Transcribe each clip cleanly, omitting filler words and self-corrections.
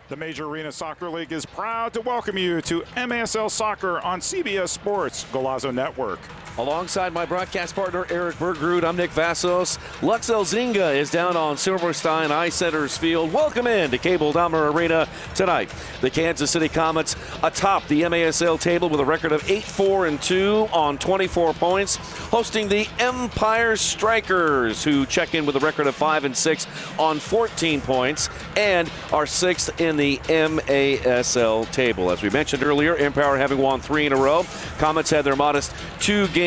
The Major Arena Soccer League is proud to welcome you to MASL Soccer on CBS Sports Golazo Network. Alongside my broadcast partner, Eric Bergrud, I'm Nick Vassos. Lux Elzinga is down on Silverstein Ice Centers Field. Welcome in to Cable Dahmer Arena tonight. The Kansas City Comets atop the MASL table with a record of 8-4-2 on 24 points, hosting the Empire Strykers, who check in with a record of 5-6 on 14 points and are sixth in the MASL table. As we mentioned earlier, Empire having won 3 in a row. Comets had their modest 2-game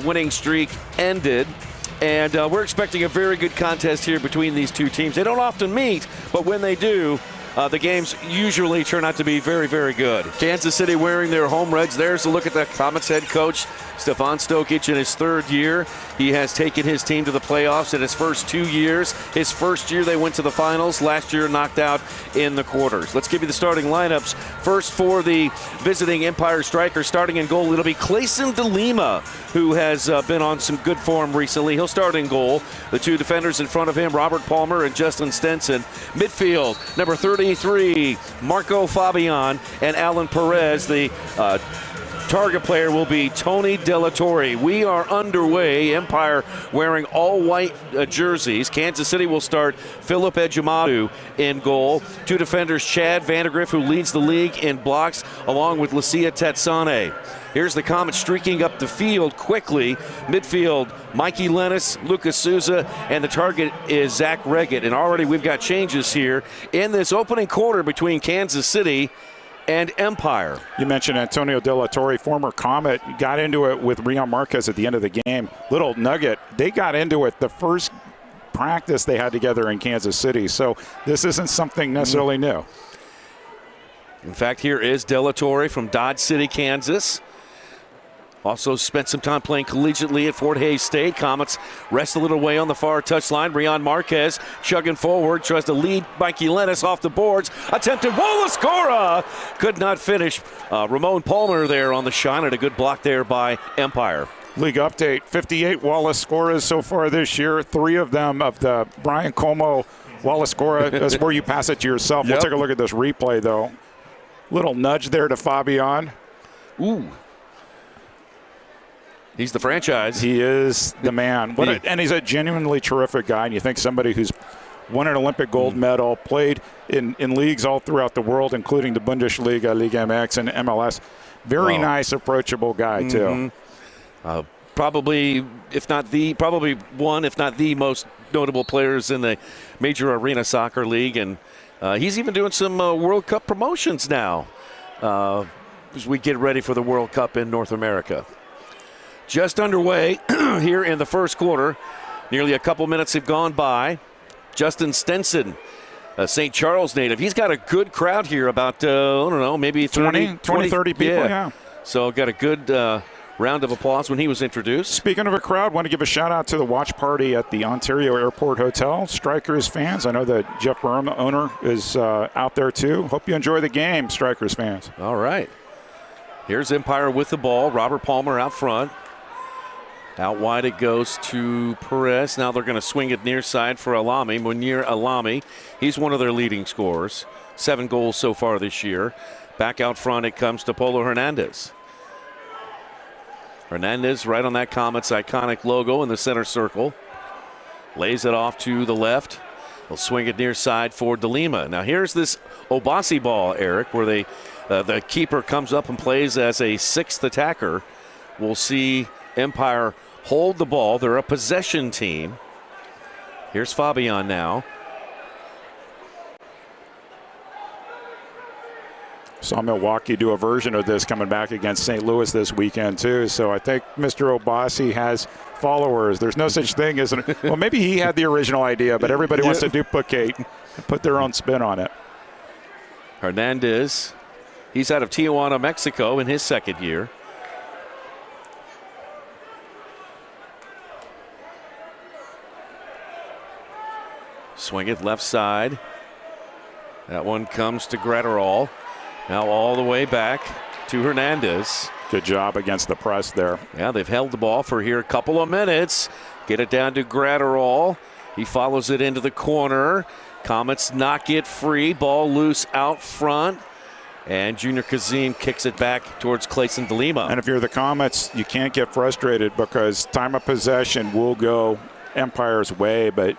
winning streak ended, and we're expecting a very good contest here between these two teams. They don't often meet, but when they do, the games usually turn out to be very, very good. Kansas City wearing their home reds. There's a look at the Comets head coach, Stefan Stokic, in his third year. He has taken his team to the playoffs in his first 2 years. His first year they went to the finals. Last year knocked out in the quarters. Let's give you the starting lineups. First for the visiting Empire Strikers, starting in goal, it'll be Clayson DeLima, who has been on some good form recently. He'll start in goal. The two defenders in front of him, Robert Palmer and Justin Stenson. Midfield, number 33, Marco Fabian and Alan Perez. The target player will be Tony Delatorre. We are underway. Empire wearing all white jerseys. Kansas City will start Philip Ejimadu in goal. Two defenders, Chad Vandergriff, who leads the league in blocks, along with Lucia Tetsane. Here's the Comets streaking up the field quickly. Midfield, Mikey Lennis, Lucas Souza, and the target is Zach Reggett. And already we've got changes here in this opening quarter between Kansas City and Empire. You mentioned Antonio Delatorre, former Comet, got into it with Rion Marquez at the end of the game. Little nugget, they got into it the first practice they had together in Kansas City, so this isn't something necessarily new. In fact, here is Delatorre from Dodge City, Kansas. Also spent some time playing collegiately at Fort Hays State. Comets rest a little way on the far touchline. Rion Marquez chugging forward, tries to lead Mikey Lennis off the boards. Attempted Wallace Cora, could not finish. Ramon Palmer there on the shot, and a good block there by Empire. League update, 58 Wallace scorers so far this year. 3 of them of the Brian Como Wallace Cora. That's where you pass it to yourself. Yep. We'll take a look at this replay, though. Little nudge there to Fabian. Ooh. He's the franchise. He is the man. And he's a genuinely terrific guy. And you think somebody who's won an Olympic gold medal, played in leagues all throughout the world, including the Bundesliga, Liga MX, and MLS. Very nice, approachable guy, too. Probably one, if not the most notable players in the Major Arena Soccer League. And he's even doing some World Cup promotions now as we get ready for the World Cup in North America. Just underway here in the first quarter. Nearly a couple minutes have gone by. Justin Stenson, a St. Charles native. He's got a good crowd here, about, I don't know, maybe 20, 30 people. Yeah. So got a good round of applause when he was introduced. Speaking of a crowd, want to give a shout out to the watch party at the Ontario Airport Hotel. Strykers fans, I know that Jeff Burham, the owner, is out there too. Hope you enjoy the game, Strykers fans. All right. Here's Empire with the ball. Robert Palmer out front. Out wide it goes to Perez. Now they're going to swing it near side for Alami. Munir Alami. He's one of their leading scorers. 7 goals so far this year. Back out front it comes to Polo Hernandez. Hernandez right on that Comets iconic logo in the center circle. Lays it off to the left. They'll swing it near side for DeLima. Now here's this Obasi ball, Eric, where the keeper comes up and plays as a 6th attacker. We'll see Empire hold the ball. They're a possession team. Here's Fabian now. Saw Milwaukee do a version of this coming back against St. Louis this weekend, too. So I think Mr. Obasi has followers. There's no such thing as well, maybe he had the original idea, but everybody wants to duplicate and put their own spin on it. Hernandez, he's out of Tijuana, Mexico in his second year. Swing it left side. That one comes to Gratterall. Now all the way back to Hernandez. Good job against the press there. Yeah, they've held the ball for here a couple of minutes. Get it down to Gratterall. He follows it into the corner. Comets knock it free. Ball loose out front. And Junior Kazim kicks it back towards Clayson DeLima. And if you're the Comets, you can't get frustrated because time of possession will go Empire's way, but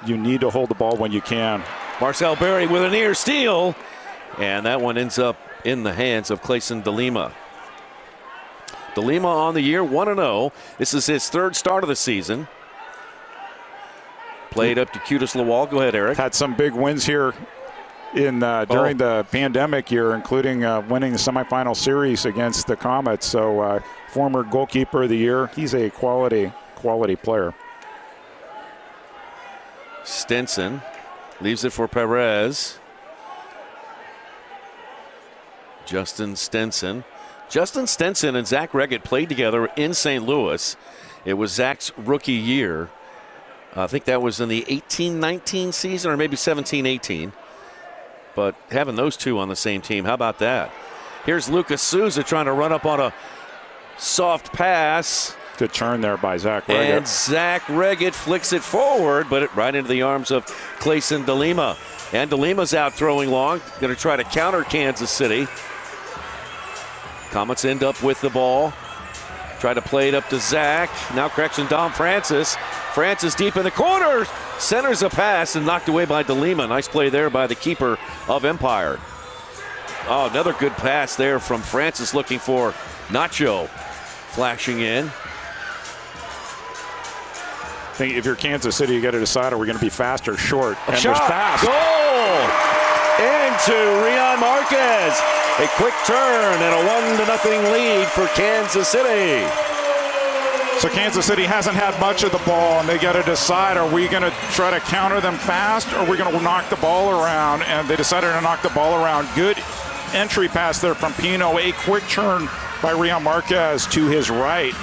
you need to hold the ball when you can. Marcel Berry with a near steal. And that one ends up in the hands of Clayson DeLima. DeLima on the year, 1-0. This is his third start of the season. Played up to Cutis Lawal. Go ahead, Eric. Had some big wins here during the pandemic year, including winning the semifinal series against the Comets. So former goalkeeper of the year. He's a quality player. Stenson leaves it for Perez. Justin Stenson. Justin Stenson and Zach Reggett played together in St. Louis. It was Zach's rookie year. I think that was in the 18-19 season or maybe 17-18. But having those two on the same team, how about that? Here's Lucas Souza trying to run up on a soft pass. Good turn there by Zach Reggett. And Zach Reggett flicks it forward, but it right into the arms of Clayson DeLima. And DeLima's out throwing long, going to try to counter Kansas City. Comets end up with the ball. Try to play it up to Zach. Now correction, Dom Francis. Francis deep in the corner. Centers a pass and knocked away by DeLima. Nice play there by the keeper of Empire. Oh, another good pass there from Francis looking for Nacho. Flashing in. I think if you're Kansas City, you got to decide, are we going to be fast or short? And shot. There's pass. Goal! Into Rion Marquez. A quick turn and a 1-0 lead for Kansas City. So Kansas City hasn't had much of the ball, and they got to decide, are we going to try to counter them fast, or are we going to knock the ball around? And they decided to knock the ball around. Good entry pass there from Pino. A quick turn by Rion Marquez to his right.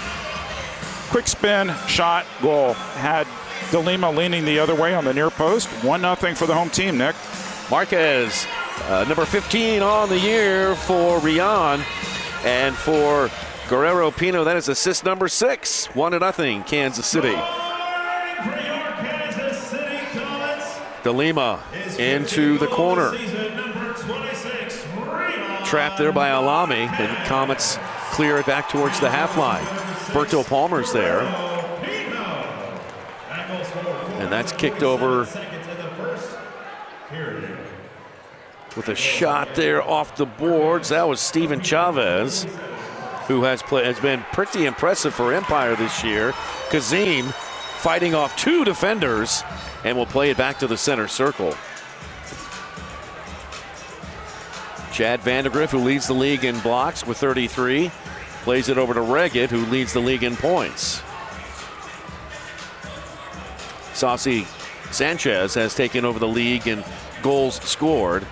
Quick spin, shot, goal. Had DeLima leaning the other way on the near post. 1-0 for the home team, Nick. Marquez, number 15 on the year for Rion. And for Guerrero Pino, that is assist number 6. 1-0, Kansas City. DeLima into the corner. Trapped there by Alami, and Comets clear it back towards the half line. Berto Palmer's there. And that's kicked over with a shot there off the boards. That was Steven Chavez, who has been pretty impressive for Empire this year. Kazim fighting off 2 defenders and will play it back to the center circle. Chad Vandergriff, who leads the league in blocks with 33, plays it over to Reggett, who leads the league in points. Saucy Sanchez has taken over the league in goals scored.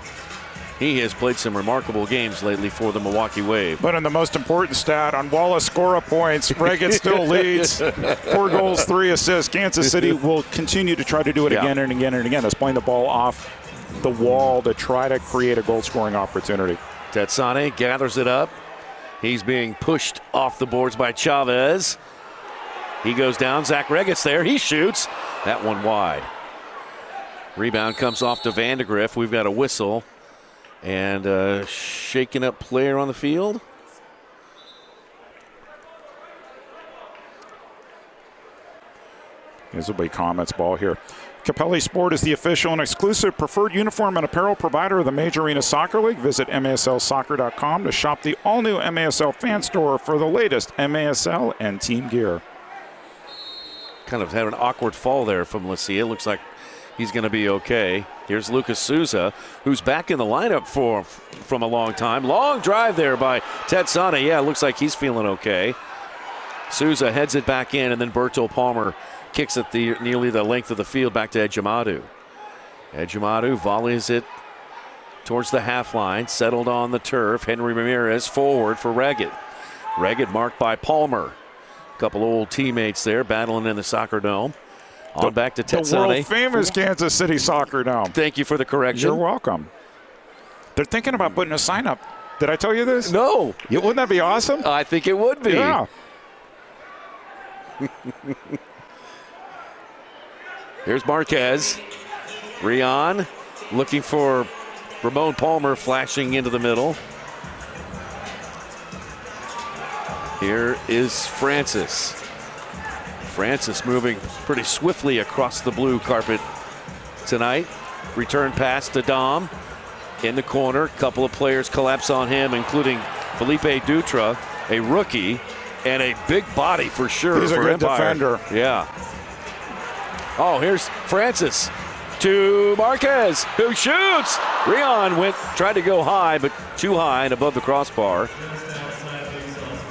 He has played some remarkable games lately for the Milwaukee Wave. But in the most important stat, on Wallace score points, Reggett still leads. 4 goals, 3 assists. Kansas City will continue to try to do it again and again and again. That's playing the ball off the wall to try to create a goal-scoring opportunity. Tetsane gathers it up. He's being pushed off the boards by Chavez. He goes down. Zach Reggett's there. He shoots. That one wide. Rebound comes off to Vandergriff. We've got a whistle. And a shaken up player on the field. This will be Comets ball here. Capelli Sport is the official and exclusive preferred uniform and apparel provider of the Major Arena Soccer League. Visit MASLsoccer.com to shop the all-new MASL fan store for the latest MASL and team gear. Kind of had an awkward fall there from Lucia. Looks like he's going to be okay. Here's Lucas Souza, who's back in the lineup from a long time. Long drive there by Tetsane. Yeah, looks like he's feeling okay. Souza heads it back in, and then Berto Palmer kicks it nearly the length of the field back to Ejimadu. Ejimadu volleys it towards the half line, settled on the turf. Henry Ramirez forward for Reggett. Reggett marked by Palmer. A couple old teammates there battling in the soccer dome. On back to Tetsane. The world-famous Kansas City Soccer Dome. Thank you for the correction. You're welcome. They're thinking about putting a sign up. Did I tell you this? No. Wouldn't that be awesome? I think it would be. Yeah. Here's Marquez. Rion Looking for Ramon Palmer, flashing into the middle. Here is Francis. Francis moving pretty swiftly across the blue carpet tonight. Return pass to Dom in the corner. A couple of players collapse on him, including Felipe Dutra, a rookie, and a big body for sure. He's a good defender. Yeah. Oh, here's Francis to Marquez, who shoots. Rion tried to go high, but too high and above the crossbar.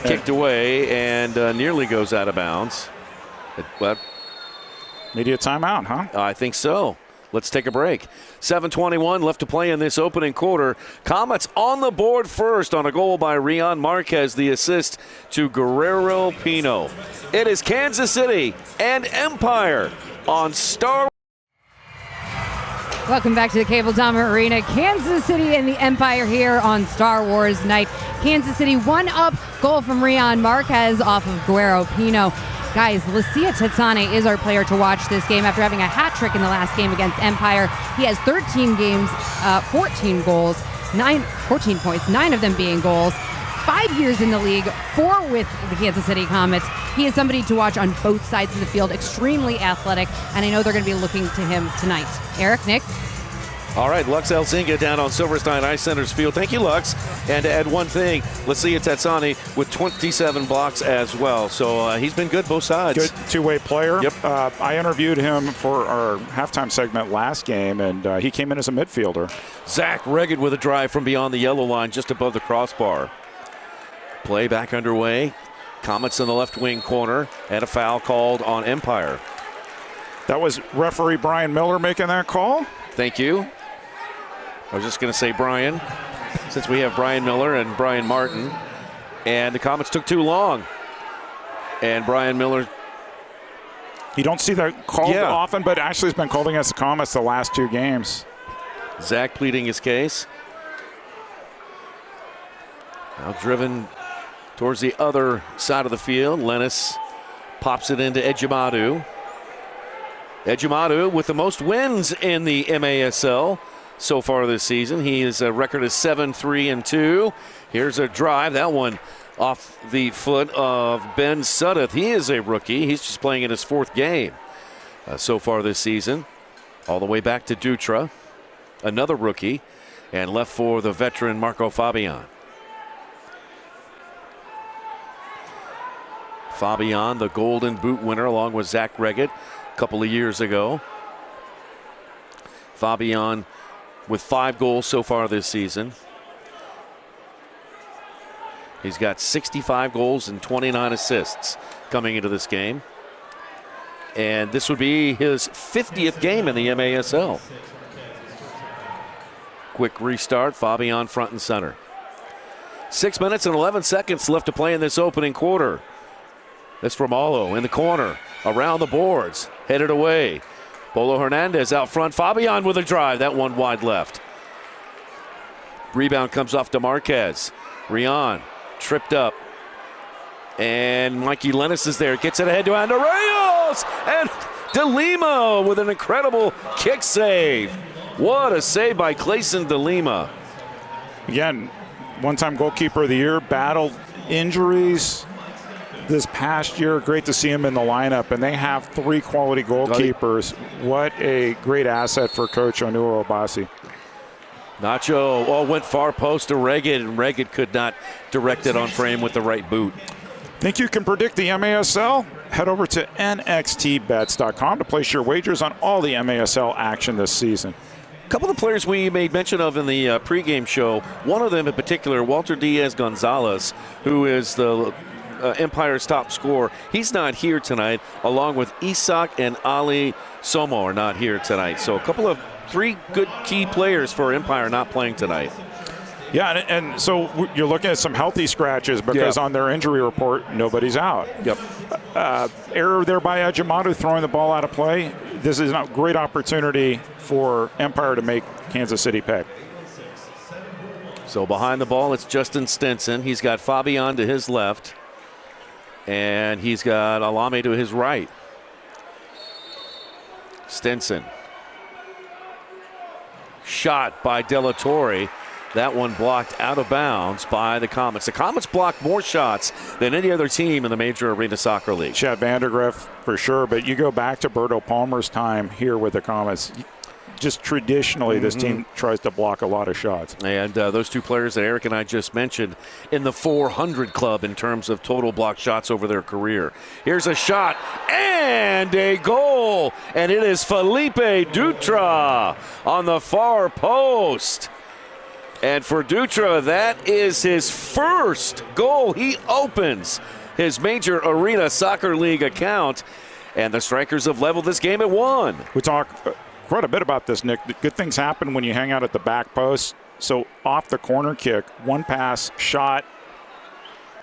Kicked away and nearly goes out of bounds. But media timeout, huh? I think so. Let's take a break. 7:21 left to play in this opening quarter. Comets on the board first on a goal by Rion Marquez, the assist to Guerrero Pino. It is Kansas City and Empire on Star. Welcome back to the Cable Dahmer Arena. Kansas City and the Empire here on Star Wars night. Kansas City 1-up, goal from Rion Marquez off of Guerrero Pino. Guys, Lucia Tetsane is our player to watch this game after having a hat trick in the last game against Empire. He has 13 games, 14 goals, 14 points, 9 of them being goals. 5 years in the league, 4 with the Kansas City Comets. He is somebody to watch on both sides of the field, extremely athletic, and I know they're going to be looking to him tonight. Eric, Nick? All right, Lux Elzinga down on Silverstein Ice Center's field. Thank you, Lux. And to add one thing, Lucia Tetsane with 27 blocks as well. So he's been good both sides. Good two-way player. Yep. I interviewed him for our halftime segment last game, and he came in as a midfielder. Zach Regged with a drive from beyond the yellow line, just above the crossbar. Play back underway. Comets in the left wing corner, and a foul called on Empire. That was referee Brian Miller making that call. Thank you. I was just going to say Brian, since we have Brian Miller and Brian Martin. And the Comets took too long. And Brian Miller. You don't see that called often, but actually has been called against the Comets the last 2 games. Zach pleading his case. Now driven towards the other side of the field. Lennis pops it into Ejimadu. Ejimadu with the most wins in the MASL so far this season. His record is 7-3-2. Here's a drive. That one off the foot of Ben Sudduth. He is a rookie. He's just playing in his 4th game so far this season. All the way back to Dutra, another rookie, and left for the veteran Marco Fabian. Fabian, the Golden Boot winner, along with Zach Reggett a couple of years ago. Fabian with 5 goals so far this season. He's got 65 goals and 29 assists coming into this game. And this would be his 50th game in the MASL. Quick restart, Fabian front and center. 6 minutes and 11 seconds left to play in this opening quarter. This from Olo in the corner, around the boards, headed away. Polo Hernandez out front. Fabian with a drive. That one wide left. Rebound comes off to Marquez. Rion tripped up. And Mikey Lennis is there. Gets it ahead to Andorreos. And De Lima with an incredible kick save. What a save by Clayson De Lima. Again, one-time goalkeeper of the year. Battled injuries this past year. Great to see him in the lineup, and they have 3 quality goalkeepers. What a great asset for Coach Onua Obasi. Nacho went far post to Regged, and Regged could not direct it on frame with the right boot. Think you can predict the MASL? Head over to nxtbets.com to place your wagers on all the MASL action this season. A couple of players we made mention of in the pregame show, one of them in particular, Walter Diaz-Gonzalez, who is the Empire's top scorer. He's not here tonight, along with Isak and Ali Somo are not here tonight. So a couple of 3 good key players for Empire not playing tonight. Yeah, and so you're looking at some healthy scratches because on their injury report, nobody's out. Yep. Error there by Ejimadu, throwing the ball out of play. This is a great opportunity for Empire to make Kansas City pay. So behind the ball, it's Justin Stinson. He's got Fabian to his left, and he's got Alame to his right. Stinson shot by De La Torre. That one blocked out of bounds by the Comets. The Comets blocked more shots than any other team in the Major Arena Soccer League. Chad Vandergriff for sure, but you go back to Berto Palmer's time here with the Comets. Just traditionally, this team tries to block a lot of shots. And those two players that Eric and I just mentioned in the 400 club in terms of total block shots over their career. Here's a shot and a goal. And it is Felipe Dutra on the far post. And for Dutra, that is his first goal. He opens his Major Arena Soccer League account. And the Strykers have leveled this game at 1. We talk quite a bit about this, Nick. Good things happen when you hang out at the back post. So off the corner kick, one pass, shot,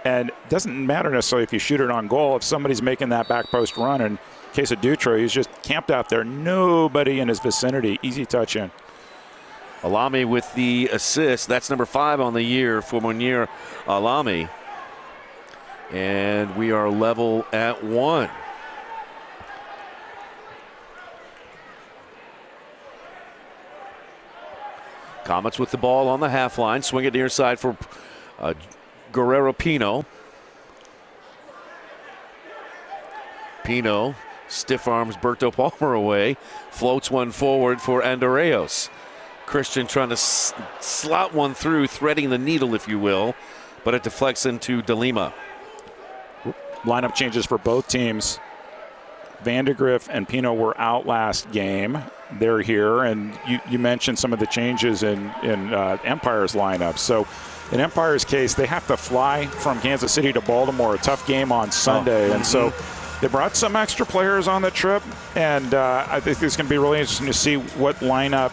and it doesn't matter necessarily if you shoot it on goal. If somebody's making that back post run, in case of Dutra, he's just camped out there. Nobody in his vicinity. Easy touch in. Alami with the assist. That's number 5 on the year for Munir Alami. And we are level at 1. Comets with the ball on the half line. Swing it near side for Guerrero Pino. Pino stiff arms Berto Palmer away. Floats one forward for Andreos. Christian trying to slot one through, threading the needle, if you will. But it deflects into De Lima. Lineup changes for both teams. Vandergriff and Pino were out last game. They're here, and you mentioned some of the changes in Empire's lineup. So in Empire's case, they have to fly from Kansas City to Baltimore, a tough game on Sunday. And so they brought some extra players on the trip, and I think it's going to be really interesting to see what lineup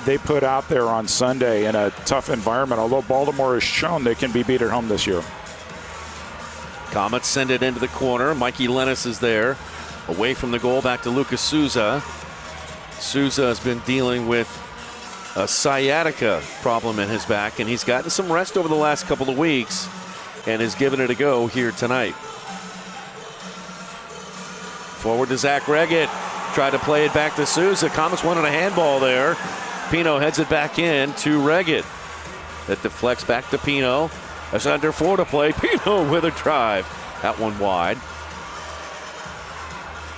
they put out there on Sunday in a tough environment, although Baltimore has shown they can be beat at home this year. Comets send it into the corner. Mikey Lennis is there. Away from the goal, back to Lucas Souza. Souza has been dealing with a sciatica problem in his back, and he's gotten some rest over the last couple of weeks and is giving it a go here tonight. Forward to Zach Reggett. Tried to play it back to Souza. Comets wanted a handball there. Pino heads it back in to Reggett. That deflects back to Pino. That's under 4 to play. Pino with a drive. That one wide.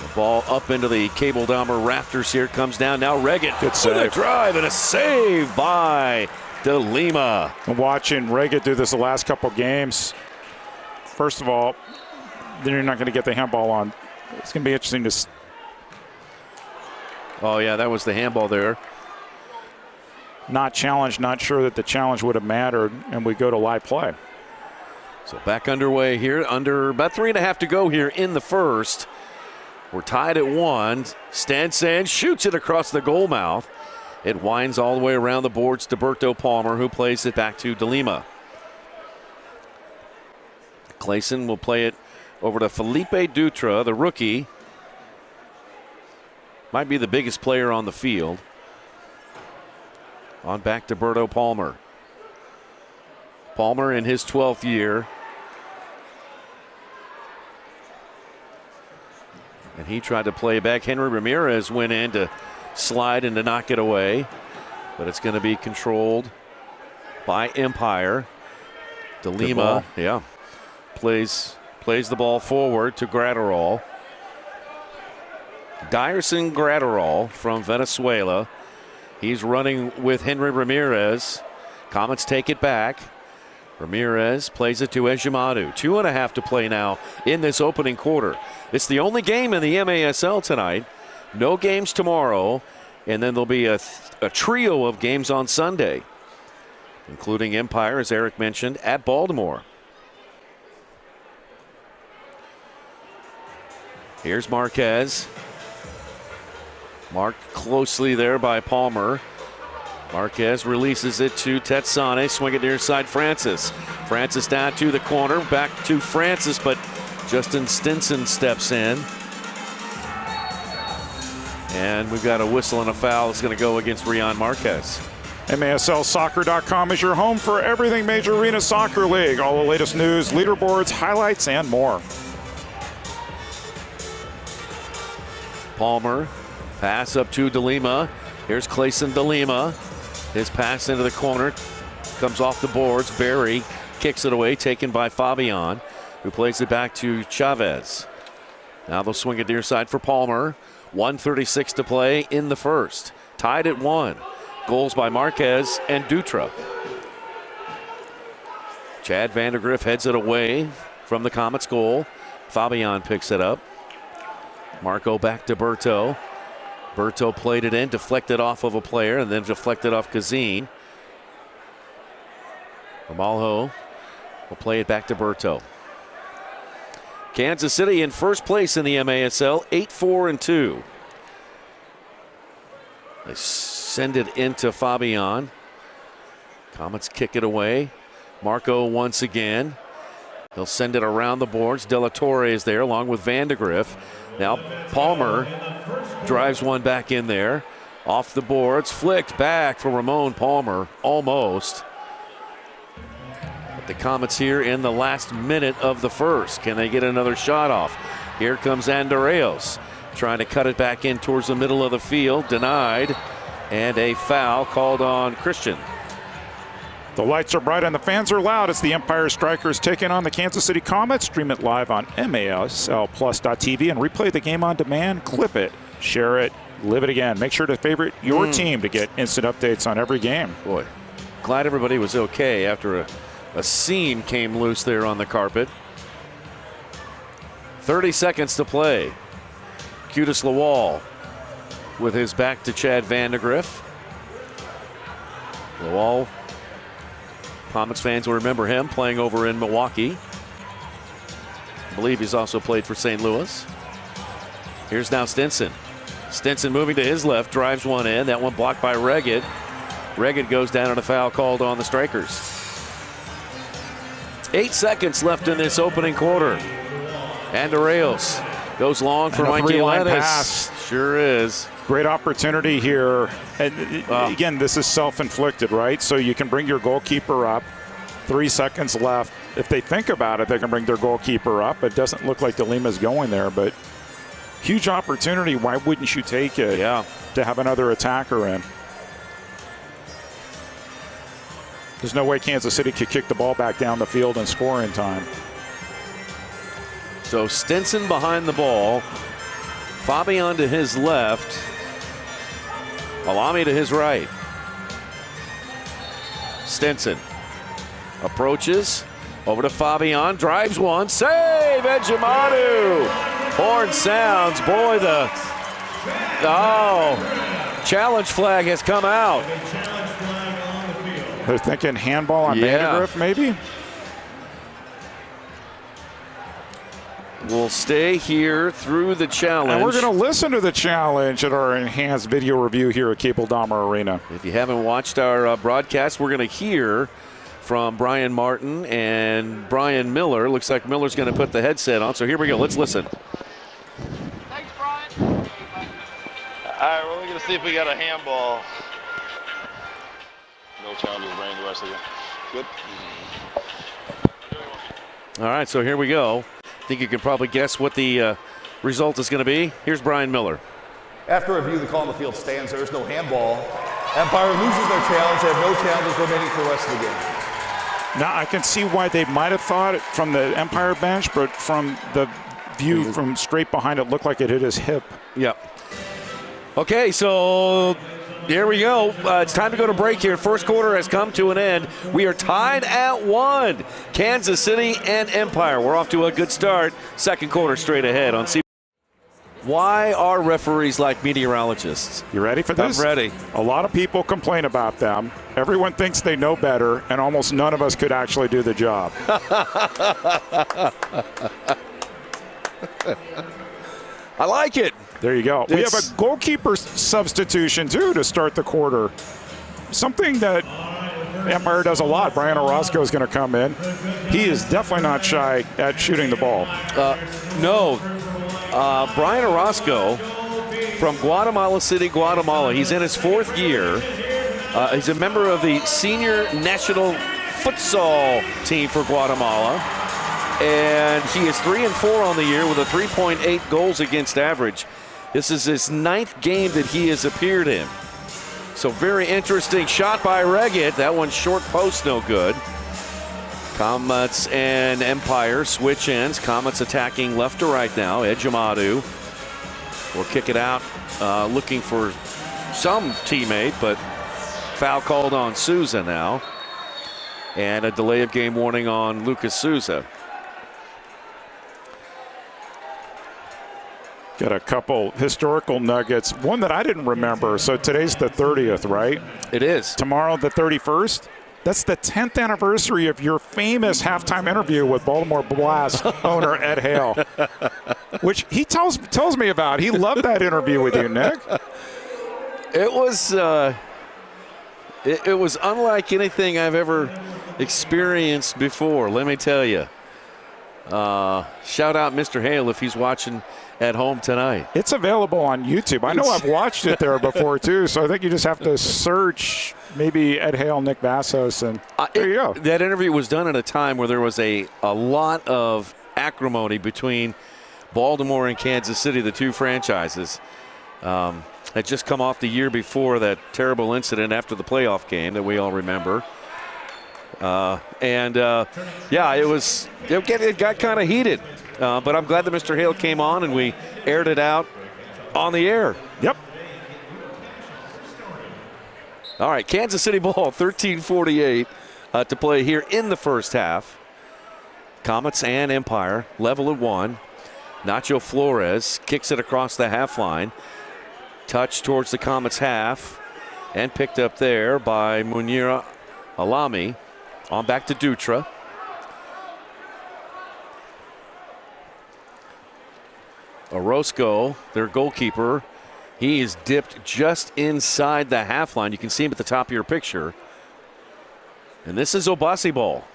The ball up into the cable dahmer rafters here. Comes down now. Reggett with a drive and a save by De Lima. And watching Reggett do this the last couple games, first of all, then you're not going to get the handball on. It's going to be interesting to. Oh, yeah, that was the handball there. Not challenged, not sure that the challenge would have mattered, and we go to live play. So back underway here, under about 3.5 to go here in the first. We're tied at 1. Stanson shoots it across the goal mouth. It winds all the way around the boards to Berto Palmer, who plays it back to De Lima. Clayson will play it over to Felipe Dutra, the rookie. Might be the biggest player on the field. On back to Berto Palmer. Palmer in his 12th year. And he tried to play back. Henry Ramirez went in to slide and to knock it away. But it's going to be controlled by Empire. De Lima, yeah, plays the ball forward to Gratterall. Dyerson Gratterall from Venezuela. He's running with Henry Ramirez. Comets take it back. Ramirez plays it to Ejimadu. 2.5 to play now in this opening quarter. It's the only game in the MASL tonight. No games tomorrow. And then there'll be a trio of games on Sunday, including Empire, as Eric mentioned, at Baltimore. Here's Marquez. Marked closely there by Palmer. Marquez releases it to Tetsane. Swing it near side Francis. Francis down to the corner. Back to Francis, but Justin Stinson steps in. And we've got a whistle and a foul that's going to go against Rion Marquez. MASLsoccer.com is your home for everything Major Arena Soccer League. All the latest news, leaderboards, highlights, and more. Palmer. Pass up to De Lima. Here's Clayson DeLima. His pass into the corner comes off the boards. Barry kicks it away, taken by Fabian, who plays it back to Chavez. Now they'll swing it near side for Palmer. 1:36 to play in the first. Tied at 1. Goals by Marquez and Dutra. Chad Vandergriff heads it away from the Comets goal. Fabian picks it up. Marco back to Berto. Berto played it in, deflected off of a player, and then deflected off Kazin. Ramalho will play it back to Berto. Kansas City in first place in the MASL, 8-4-2. They send it into Fabian. Comets kick it away. Marco once again. They'll send it around the boards. De La Torre is there along with Vandegrift. Now Palmer drives one back in there. Off the boards. Flicked back for Ramon Palmer. Almost. But the Comets here in the last minute of the first. Can they get another shot off? Here comes Andreos. Trying to cut it back in towards the middle of the field. Denied. And a foul called on Christian. The lights are bright and the fans are loud. It's the Empire Strykers taking on the Kansas City Comets. Stream it live on MASLplus.tv and replay the game on demand. Clip it, share it, live it again. Make sure to favorite your team to get instant updates on every game. Boy, glad everybody was okay after a seam came loose there on the carpet. 30 seconds to play. Cutis Lawal with his back to Chad Vandegrift. Lawal, Comets fans will remember him playing over in Milwaukee. I believe he's also played for St. Louis. Here's now Stinson. Stinson moving to his left, drives one in. That one blocked by Reggett. Reggett goes down on a foul called on the Strykers. 8 seconds left in this opening quarter. Andreos goes long for Mikey Lettis. Sure is. Great opportunity here. And again, this is self-inflicted, right? So you can bring your goalkeeper up. 3 seconds left. If they think about it, they can bring their goalkeeper up. It doesn't look like DeLima's going there, but huge opportunity. Why wouldn't you take it? Yeah. To have another attacker in. There's no way Kansas City could kick the ball back down the field and score in time. So Stinson behind the ball. Fabian to his left. Alami to his right. Stinson approaches over to Fabian, drives one, save, Ejimadu. Horn sounds, boy, challenge flag has come out. They're thinking handball on Vandegrift, maybe? We'll stay here through the challenge. And we're going to listen to the challenge at our enhanced video review here at Cable Dahmer Arena. If you haven't watched our broadcast, we're going to hear from Brian Martin and Brian Miller. Looks like Miller's going to put the headset on. So here we go. Let's listen. Thanks, Brian. All right, we're going to see if we got a handball. No challenges, Brian, the rest of you. Good. All right, so here we go. I think you can probably guess what the result is going to be. Here's Brian Miller. After review, the call on the field stands. There's no handball. Empire loses their challenge. They have no challenges remaining for the rest of the game. Now, I can see why they might have thought it from the Empire bench, but from the view from straight behind, it looked like it hit his hip. Yep. Okay, so here we go. It's time to go to break here. First quarter has come to an end. We are tied at 1. Kansas City and Empire. We're off to a good start. Second quarter straight ahead on CBS. Why are referees like meteorologists? You ready for this? I'm ready. A lot of people complain about them. Everyone thinks they know better, and almost none of us could actually do the job. I like it. There you go. We have a goalkeeper substitution, too, to start the quarter. Something that Empire does a lot. Brian Orozco is going to come in. He is definitely not shy at shooting the ball. No. Brian Orozco from Guatemala City, Guatemala. He's in his 4th year. He's a member of the senior national futsal team for Guatemala. And he is 3-4 on the year with a 3.8 goals against average. This is his 9th game that he has appeared in. So very interesting shot by Reggett. That one short post, no good. Comets and Empire switch ends. Comets attacking left to right now. Ejimadu will kick it out, looking for some teammate, but foul called on Souza now. And a delay of game warning on Lucas Souza. Got a couple historical nuggets. One that I didn't remember. So today's the 30th, right? It is. Tomorrow the 31st. That's the 10th anniversary of your famous halftime interview with Baltimore Blast owner Ed Hale, which he tells me about. He loved that interview with you, Nick. It was it was unlike anything I've ever experienced before. Let me tell you. Shout out Mr. Hale if he's watching at home tonight. It's available on YouTube. I know I've watched it there before too, so I think you just have to search maybe Ed Hale, Nick Vassos, and there you go. That interview was done at a time where there was a lot of acrimony between Baltimore and Kansas City, the two franchises. Had just come off the year before that terrible incident after the playoff game that we all remember. Yeah, it got kind of heated. But I'm glad that Mr. Hale came on and we aired it out on the air. Yep. All right, Kansas City ball, 13:48 to play here in the first half. Comets and Empire level at 1. Nacho Flores kicks it across the half line. Touch towards the Comets half and picked up there by Munira Alami. On back to Dutra. Orozco, their goalkeeper, he is dipped just inside the half line. You can see him at the top of your picture. And this is Obasi ball.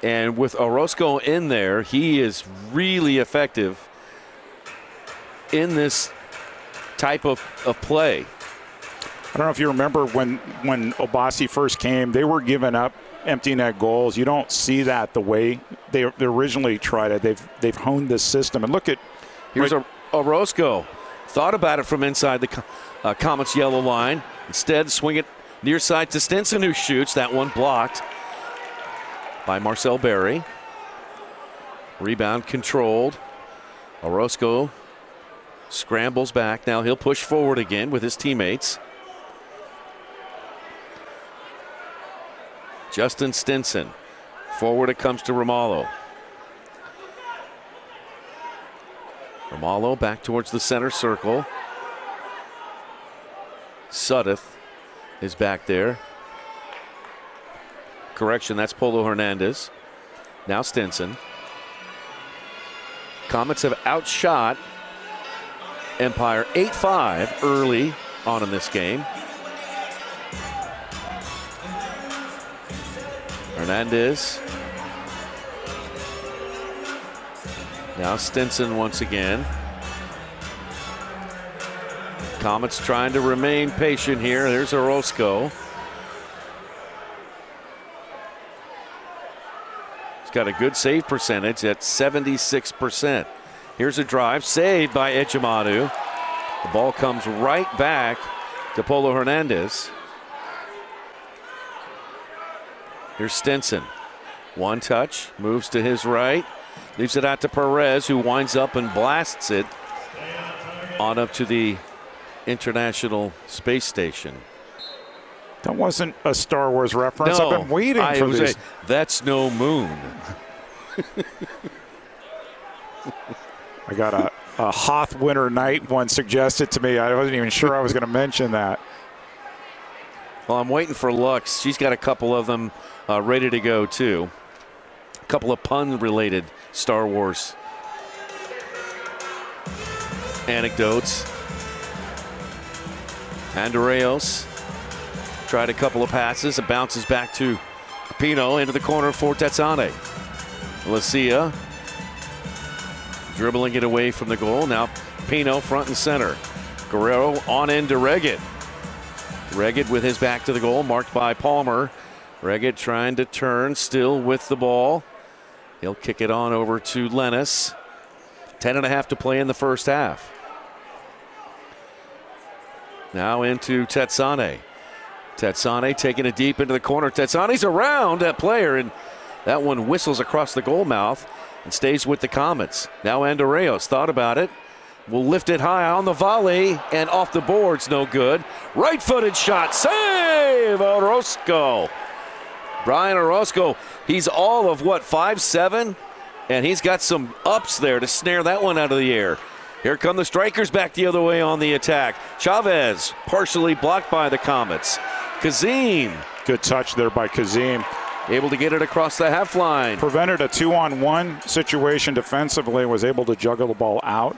And with Orozco in there, he is really effective in this type of play. I don't know if you remember when Obasi first came, they were giving up empty net goals. You don't see that the way they originally tried it. They've honed this system. And look at here's Orozco. Thought about it from inside the Comets yellow line. Instead, swing it near side to Stinson, who shoots. That one blocked by Marcel Berry. Rebound controlled. Orozco scrambles back. Now he'll push forward again with his teammates. Justin Stinson. Forward it comes to Romalo. Romalo back towards the center circle. Sudduth is back there. Correction, that's Polo Hernandez. Now Stinson. Comets have outshot Empire 8-5 early on in this game. Hernandez. Now Stinson once again. Comets trying to remain patient here. There's Orozco. He's got a good save percentage at 76%. Here's a drive saved by Ejimadu. The ball comes right back to Polo Hernandez. Here's Stinson. One touch, moves to his right, leaves it out to Perez, who winds up and blasts it on up to the International Space Station. That wasn't a Star Wars reference. No, I've been waiting for this. That's no moon. I got a Hoth Winter Night one suggested to me. I wasn't even sure I was going to mention that. Well, I'm waiting for Lux. She's got a couple of them ready to go, too. A couple of pun-related Star Wars anecdotes. Andreos tried a couple of passes. It bounces back to Pino into the corner for Tetsane. Lucia dribbling it away from the goal. Now Pino front and center. Guerrero on into Reggett. Reggett with his back to the goal, marked by Palmer. Reggett trying to turn, still with the ball. He'll kick it on over to Lennis. 10.5 to play in the first half. Now into Tetsane. Tetsane taking it deep into the corner. Tetsane's around that player, and that one whistles across the goal mouth and stays with the Comets. Now Andreos thought about it. Will lift it high on the volley and off the boards, no good. Right-footed shot, save Orozco. Brian Orozco, he's all of 5'7", and he's got some ups there to snare that one out of the air. Here come the Strykers back the other way on the attack. Chavez partially blocked by the Comets. Kazim. Good touch there by Kazim. Able to get it across the half line. Prevented a 2-on-1 situation defensively, was able to juggle the ball out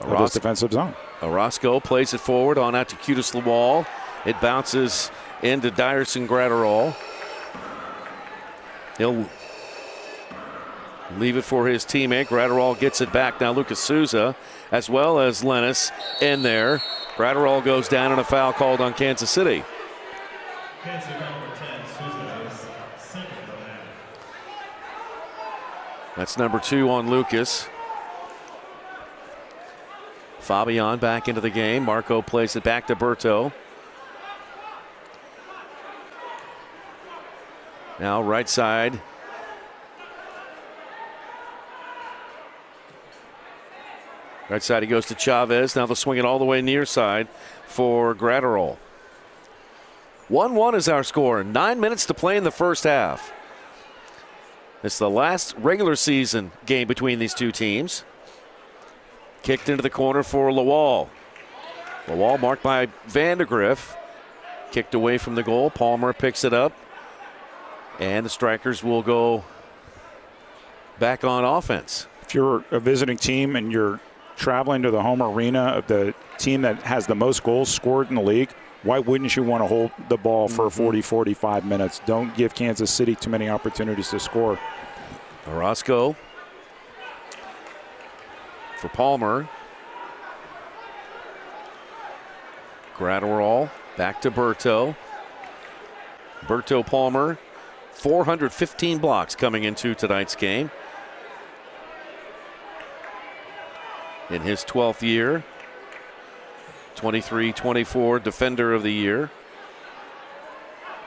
of his defensive zone. Orozco plays it forward on out to Cutis Lawal. It bounces into Dyerson Gratterall. He'll leave it for his teammate. Gratterall gets it back. Now Lucas Souza as well as Lennis in there. Gratterall goes down and a foul called on Kansas City. That's number 2 on Lucas. Fabian back into the game. Marco plays it back to Berto. Now right side. Right side he goes to Chavez. Now they'll swing it all the way near side for Gratterall. 1-1 is our score. 9 minutes to play in the first half. It's the last regular season game between these two teams. Kicked into the corner for Lawal. Lawal marked by Vandegrift. Kicked away from the goal. Palmer picks it up. And the Strykers will go back on offense. If you're a visiting team and you're traveling to the home arena of the team that has the most goals scored in the league, why wouldn't you want to hold the ball for 40, 45 minutes? Don't give Kansas City too many opportunities to score. Orozco for Palmer. Gratterall back to Berto. Berto Palmer, 415 blocks coming into tonight's game. In his 12th year, 23-24 Defender of the Year.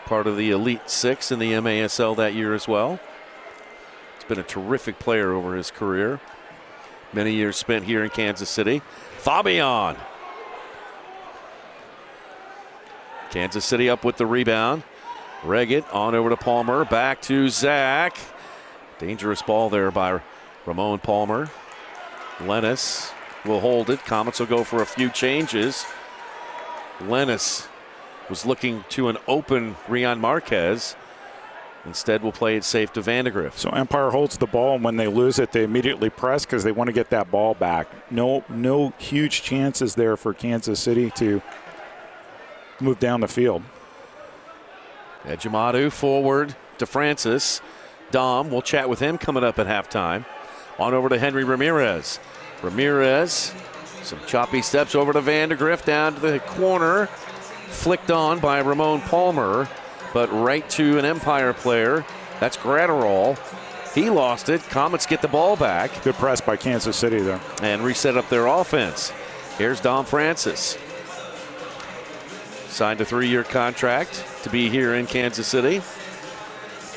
Part of the Elite Six in the MASL that year as well. He's been a terrific player over his career. Many years spent here in Kansas City. Fabian. Kansas City up with the rebound. Reggett on over to Palmer. Back to Zach. Dangerous ball there by Ramon Palmer. Lennis will hold it. Comets will go for a few changes. Lennis was looking to an open Rion Marquez. Instead, we'll play it safe to Vandegrift. So Empire holds the ball, and when they lose it, they immediately press because they want to get that ball back. No huge chances there for Kansas City to move down the field. Ejimadu forward to Francis. Dom, we'll chat with him coming up at halftime. On over to Henry Ramirez. Ramirez, some choppy steps over to Vandegrift, down to the corner. Flicked on by Ramon Palmer, but right to an Empire player. That's Gratterall. He lost it. Comets get the ball back. Good press by Kansas City there. And reset up their offense. Here's Dom Francis. Signed a 3-year contract to be here in Kansas City.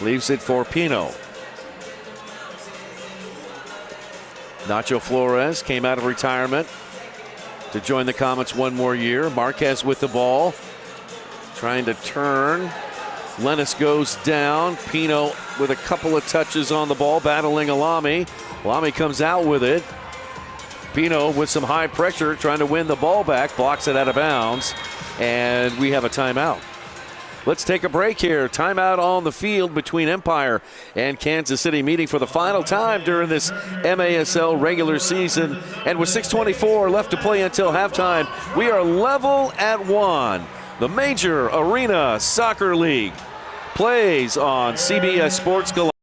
Leaves it for Pino. Nacho Flores came out of retirement to join the Comets one more year. Marquez with the ball. Trying to turn. Lennis goes down. Pino with a couple of touches on the ball, battling Alami. Alami comes out with it. Pino with some high pressure, trying to win the ball back, blocks it out of bounds, and we have a timeout. Let's take a break here. Timeout on the field between Empire and Kansas City, meeting for the final time during this MASL regular season. And with 6:24 left to play until halftime, we are level at 1. The Major Arena Soccer League plays on CBS Sports Galactic.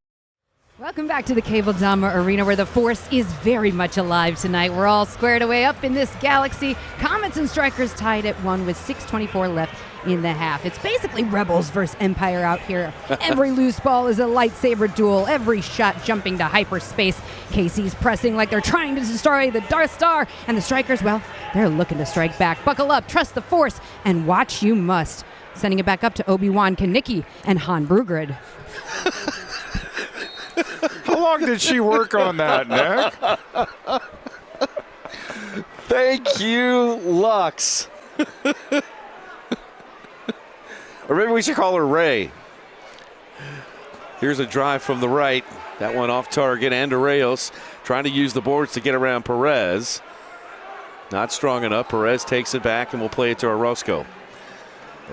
Welcome back to the Cable Dama Arena, where the force is very much alive tonight. We're all squared away up in this galaxy. Comets and Strykers tied at 1 with 6:24 left in the half. It's basically Rebels versus Empire out here. Every loose ball is a lightsaber duel. Every shot jumping to hyperspace. KC's pressing like they're trying to destroy the Darth Star. And the Strykers, well, they're looking to strike back. Buckle up, trust the Force, and watch you must. Sending it back up to Obi-Wan Kanicki and Han Brugrid. How long did she work on that, Nick? Thank you, Lux. Or maybe we should call her Ray. Here's a drive from the right. That one off target. Andreos trying to use the boards to get around Perez. Not strong enough. Perez takes it back and will play it to Orozco.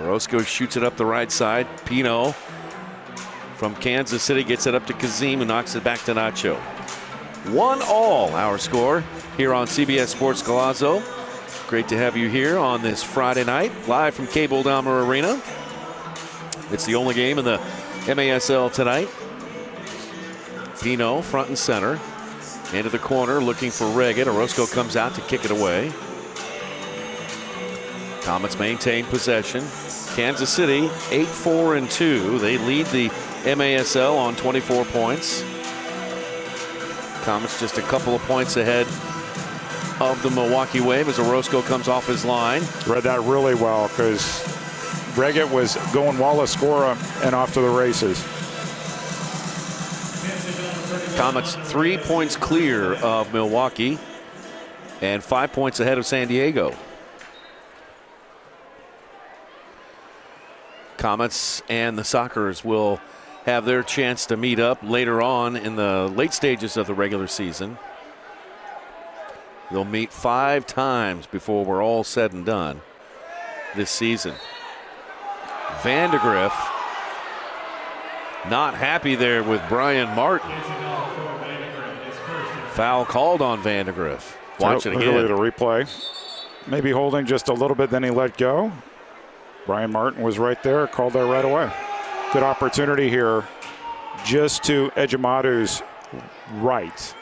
Orozco shoots it up the right side. Pino from Kansas City gets it up to Kazim, who knocks it back to Nacho. 1-1 our score here on CBS Sports Golazo. Great to have you here on this Friday night, live from Cable Dahmer Arena. It's the only game in the MASL tonight. Pino front and center. Into the corner looking for Reagan. Orozco comes out to kick it away. Comets maintain possession. Kansas City 8-4-2. They lead the MASL on 24 points. Comets just a couple of points ahead of the Milwaukee Wave as Orozco comes off his line. Read that really well because Reggett was going Wallace Scora and off to the races. Comets 3 points clear of Milwaukee and 5 points ahead of San Diego. Comets and the Strykers will have their chance to meet up later on in the late stages of the regular season. They'll meet 5 times before we're all said and done this season. Vandegrift not happy there with Brian Martin. Foul called on Vandegrift. Watch it again. Look at the replay. Maybe holding just a little bit, then he let go. Brian Martin was right there, called that right away. Good opportunity here just to Ejimatu's right.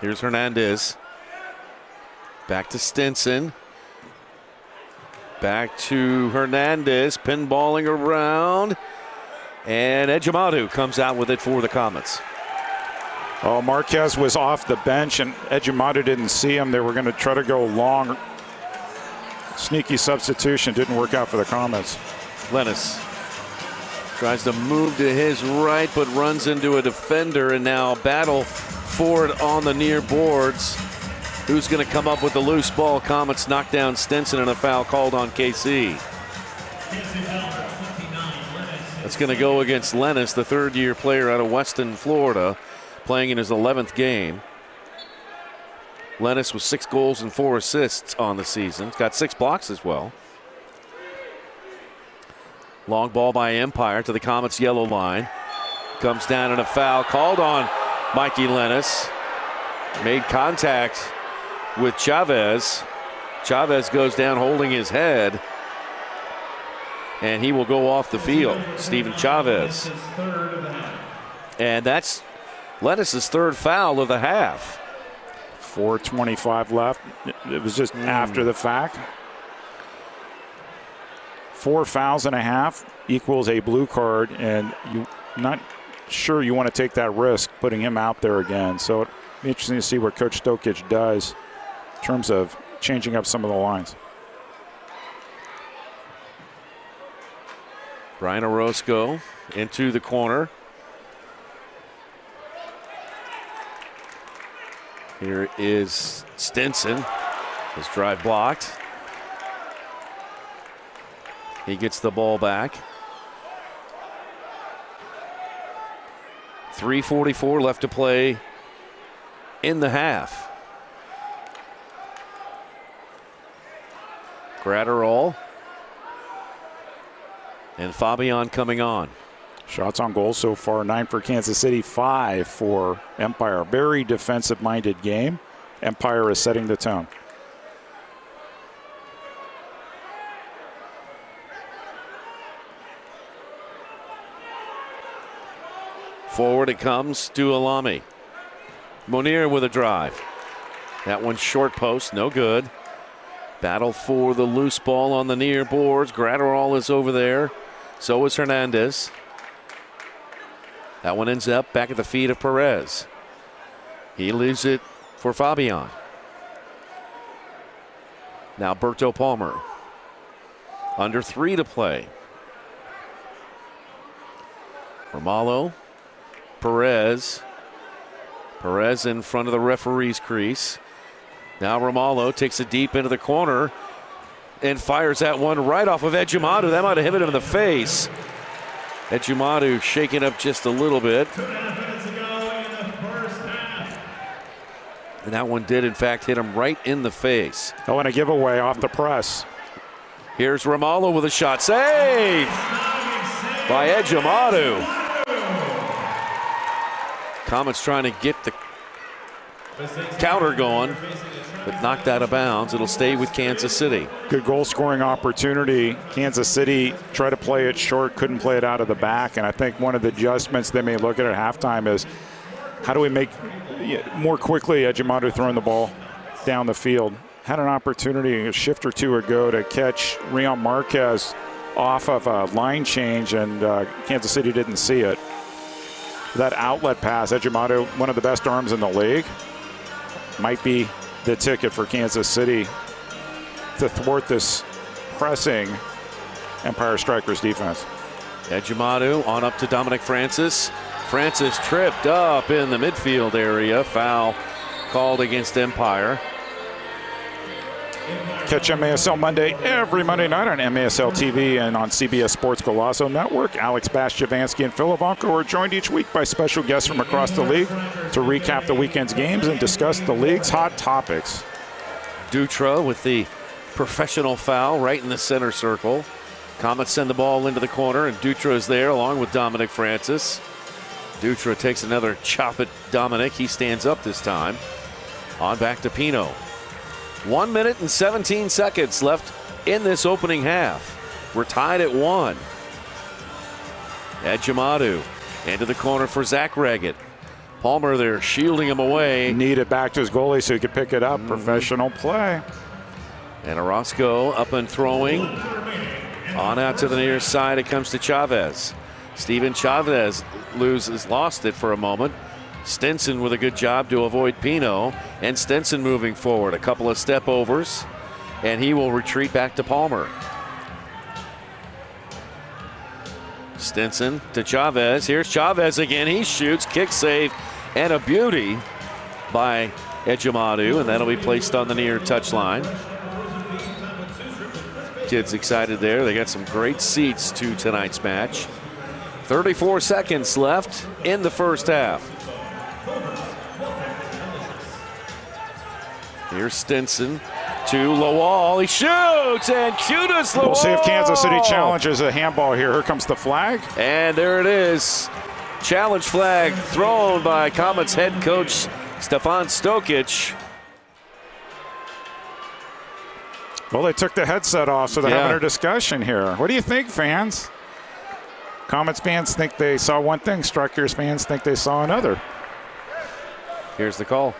Here's Hernandez. Back to Stinson. Back to Hernandez, pinballing around. And Ejimatu comes out with it for the Comets. Oh, Marquez was off the bench and Ejimatu didn't see him. They were going to try to go long. Sneaky substitution didn't work out for the Comets. Lennis tries to move to his right, but runs into a defender, and now battle for it on the near boards. Who's going to come up with the loose ball? Comets knock down Stinson, and a foul called on KC. That's going to go against Lennis, the third-year player out of Weston, Florida, playing in his 11th game. Lennis with 6 goals and 4 assists on the season. He's got 6 blocks as well. Long ball by Empire to the Comets' yellow line. Comes down and a foul called on Mikey Lennis. Made contact with Chavez. Chavez goes down holding his head. And he will go off the field. Steven Chavez. And that's Lennis' third foul of the half. 4:25 left. It was just after the fact. 4 fouls and a half equals a blue card, and you're not sure you want to take that risk putting him out there again. So it'll be interesting to see what Coach Stokic does in terms of changing up some of the lines. Brian Orozco into the corner. Here is Stinson. His drive blocked. He gets the ball back. 3:44 left to play in the half. Gratterall and Fabian coming on. Shots on goal so far, 9 for Kansas City, 5 for Empire. Very defensive-minded game. Empire is setting the tone. Forward it comes to Alami. Monir with a drive. That one short post, no good. Battle for the loose ball on the near boards. Gratterall is over there. So is Hernandez. That one ends up back at the feet of Perez. He leaves it for Fabian. Now Berto Palmer. Under 3 to play. Romalo. Perez. Perez in front of the referee's crease. Now Romalo takes it deep into the corner and fires that one right off of Ejimadu. That might have hit him in the face. Ejimadu shaking up just a little bit. And that one did, in fact, hit him right in the face. Oh, and a giveaway off the press. Here's Romalo with a shot. Save by Ejimadu. Comets trying to get the counter going, but knocked out of bounds. It'll stay with Kansas City. Good goal scoring opportunity. Kansas City tried to play it short, couldn't play it out of the back. And I think one of the adjustments they may look at halftime is how do we make more quickly Ejimadu throwing the ball down the field. Had an opportunity a shift or two ago to catch Rion Marquez off of a line change, and Kansas City didn't see it. That outlet pass, Ejimadu, one of the best arms in the league, might be the ticket for Kansas City to thwart this pressing Empire Strykers defense. Ejimadu on up to Dominic Francis. Francis tripped up in the midfield area. Foul called against Empire. Catch MASL Monday every Monday night on MASL TV and on CBS Sports Golazo Network. Alex Bastiavansky and Phil Ivanko are joined each week by special guests from across the league to recap the weekend's games and discuss the league's hot topics. Dutra with the professional foul right in the center circle. Comets send the ball into the corner, and Dutra is there along with Dominic Francis. Dutra takes another chop at Dominic. He stands up this time. On back to Pino. 1 minute and 17 seconds left in this opening half. We're tied at 1. Ejimadu into the corner for Zach Reggett. Palmer there shielding him away. Need it back to his goalie so he could pick it up. Professional play. And Orozco up and throwing. On out to the near side, it comes to Chavez. Steven Chavez lost it for a moment. Stenson with a good job to avoid Pino, and Stenson moving forward. A couple of step overs, and he will retreat back to Palmer. Stenson to Chavez. Here's Chavez again. He shoots, kick save, and a beauty by Ejimadu, and that'll be placed on the near touchline. Kids excited there. They got some great seats to tonight's match. 34 seconds left in the first half. Here's Stinson to Lawal. He shoots, and Cutis Lawal. We'll see if Kansas City challenges a handball here. Here comes the flag. And there it is. Challenge flag thrown by Comets head coach Stefan Stokic. Well, they took the headset off, so they're having a discussion here. What do you think, fans? Comets fans think they saw one thing. Strykers fans think they saw another. Here's the call.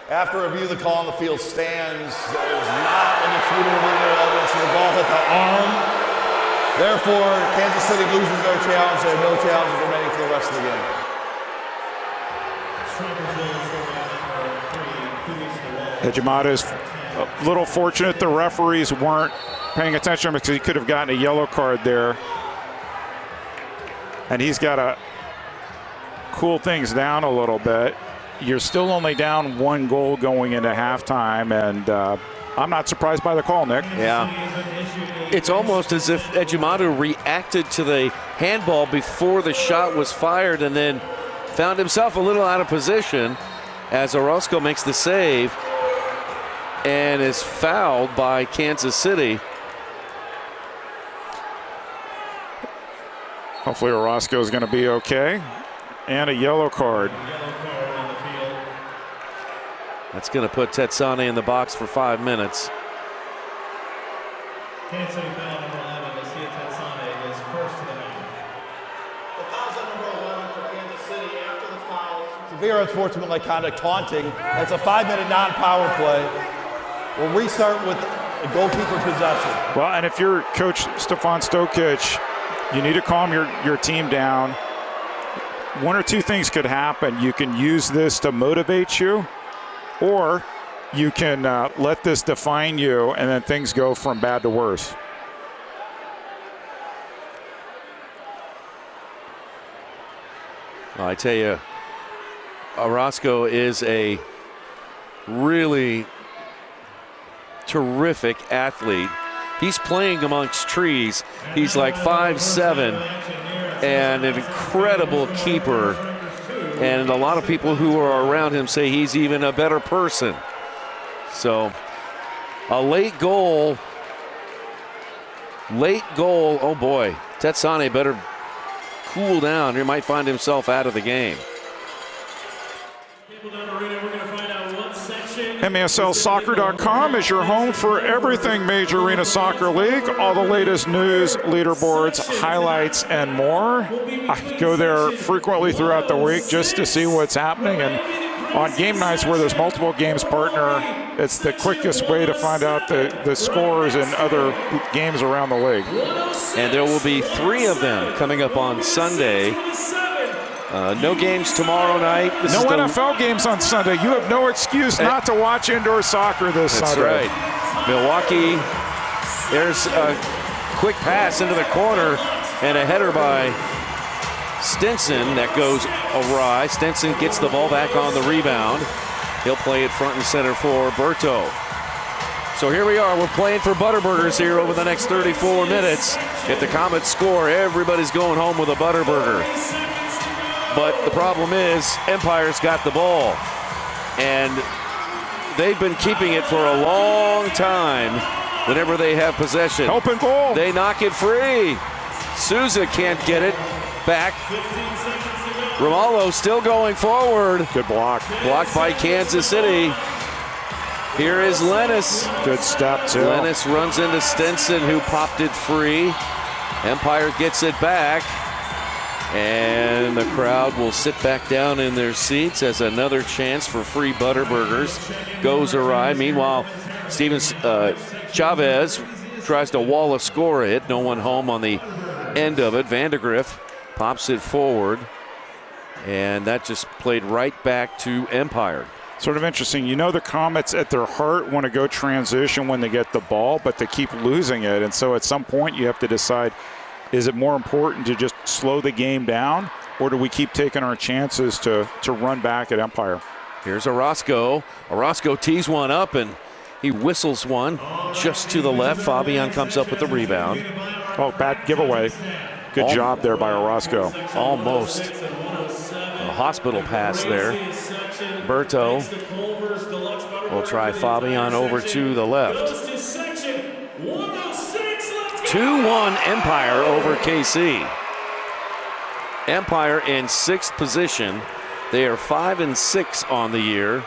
After review, the call on the field stands. There's not any fluid evidence of the ball hit the arm. Therefore, Kansas City loses their challenge. They have no challenges remaining for the rest of the game. Ejimadu's a little fortunate the referees weren't paying attention because he could have gotten a yellow card there. And he's got to cool things down a little bit. You're still only down 1 goal going into halftime, and I'm not surprised by the call, Nick. Yeah. It's almost as if Ejimadu reacted to the handball before the shot was fired and then found himself a little out of position as Orozco makes the save and is fouled by Kansas City. Hopefully Orozco is going to be okay. And a yellow card. That's going to put Tetsane in the box for 5 minutes. Kansas City foul number 11, Lucia Tetsane is first to the line. The foul's on number 11 for Kansas City. severe unsportsmanlike conduct, taunting. That's a 5-minute non-power play. We'll restart with a goalkeeper possession. Well, and if you're Coach Stefan Stokic, you need to calm your team down. One or two things could happen. You can use this to motivate you, or you can let this define you, and then things go from bad to worse. Well, I tell you, Orozco is a really terrific athlete. He's playing amongst trees. He's like 5'7", and an incredible keeper. And a lot of people who are around him say he's even a better person. So a late goal. Oh boy, Tetsane better cool down. He might find himself out of the game. MASLsoccer.com is your home for everything Major Arena Soccer League. All the latest news, leaderboards, highlights, and more. I go there frequently throughout the week just to see what's happening. And on game nights where there's multiple games, partner, it's the quickest way to find out the scores in other games around the league. And there will be 3 of them coming up on Sunday. No games tomorrow night. No NFL games on Sunday. You have no excuse not to watch indoor soccer this Sunday. That's right. Milwaukee, there's a quick pass into the corner and a header by Stinson that goes awry. Stinson gets the ball back on the rebound. He'll play it front and center for Berto. So here we are. We're playing for Butterburgers here over the next 34 minutes. If the Comets score, everybody's going home with a Butterburger. But the problem is Empire's got the ball, and they've been keeping it for a long time. Whenever they have possession, open goal, they knock it free. Souza can't get it back. Romallo still going forward. Good block. Blocked by Kansas City. Here is Lennis. Good step too. Lennis runs into Stinson, who popped it free. Empire gets it back. And the crowd will sit back down in their seats as another chance for free Butterburgers goes awry. Meanwhile, Chavez tries to wall a score it. No one home on the end of it. Vandegrift pops it forward. And that just played right back to Empire. Sort of interesting. You know, the Comets at their heart want to go transition when they get the ball, but they keep losing it. And so at some point you have to decide, is it more important to just slow the game down, or do we keep taking our chances to run back at Empire? Here's Orozco. Orozco tees one up, and he whistles one just to the left. Fabian comes up with the rebound. Oh, bad giveaway. Good job there by Orozco. Almost a hospital pass there. Berto will try Fabian over to the left. 2-1 Empire over KC. Empire in 6th position. They are 5-6 on the year.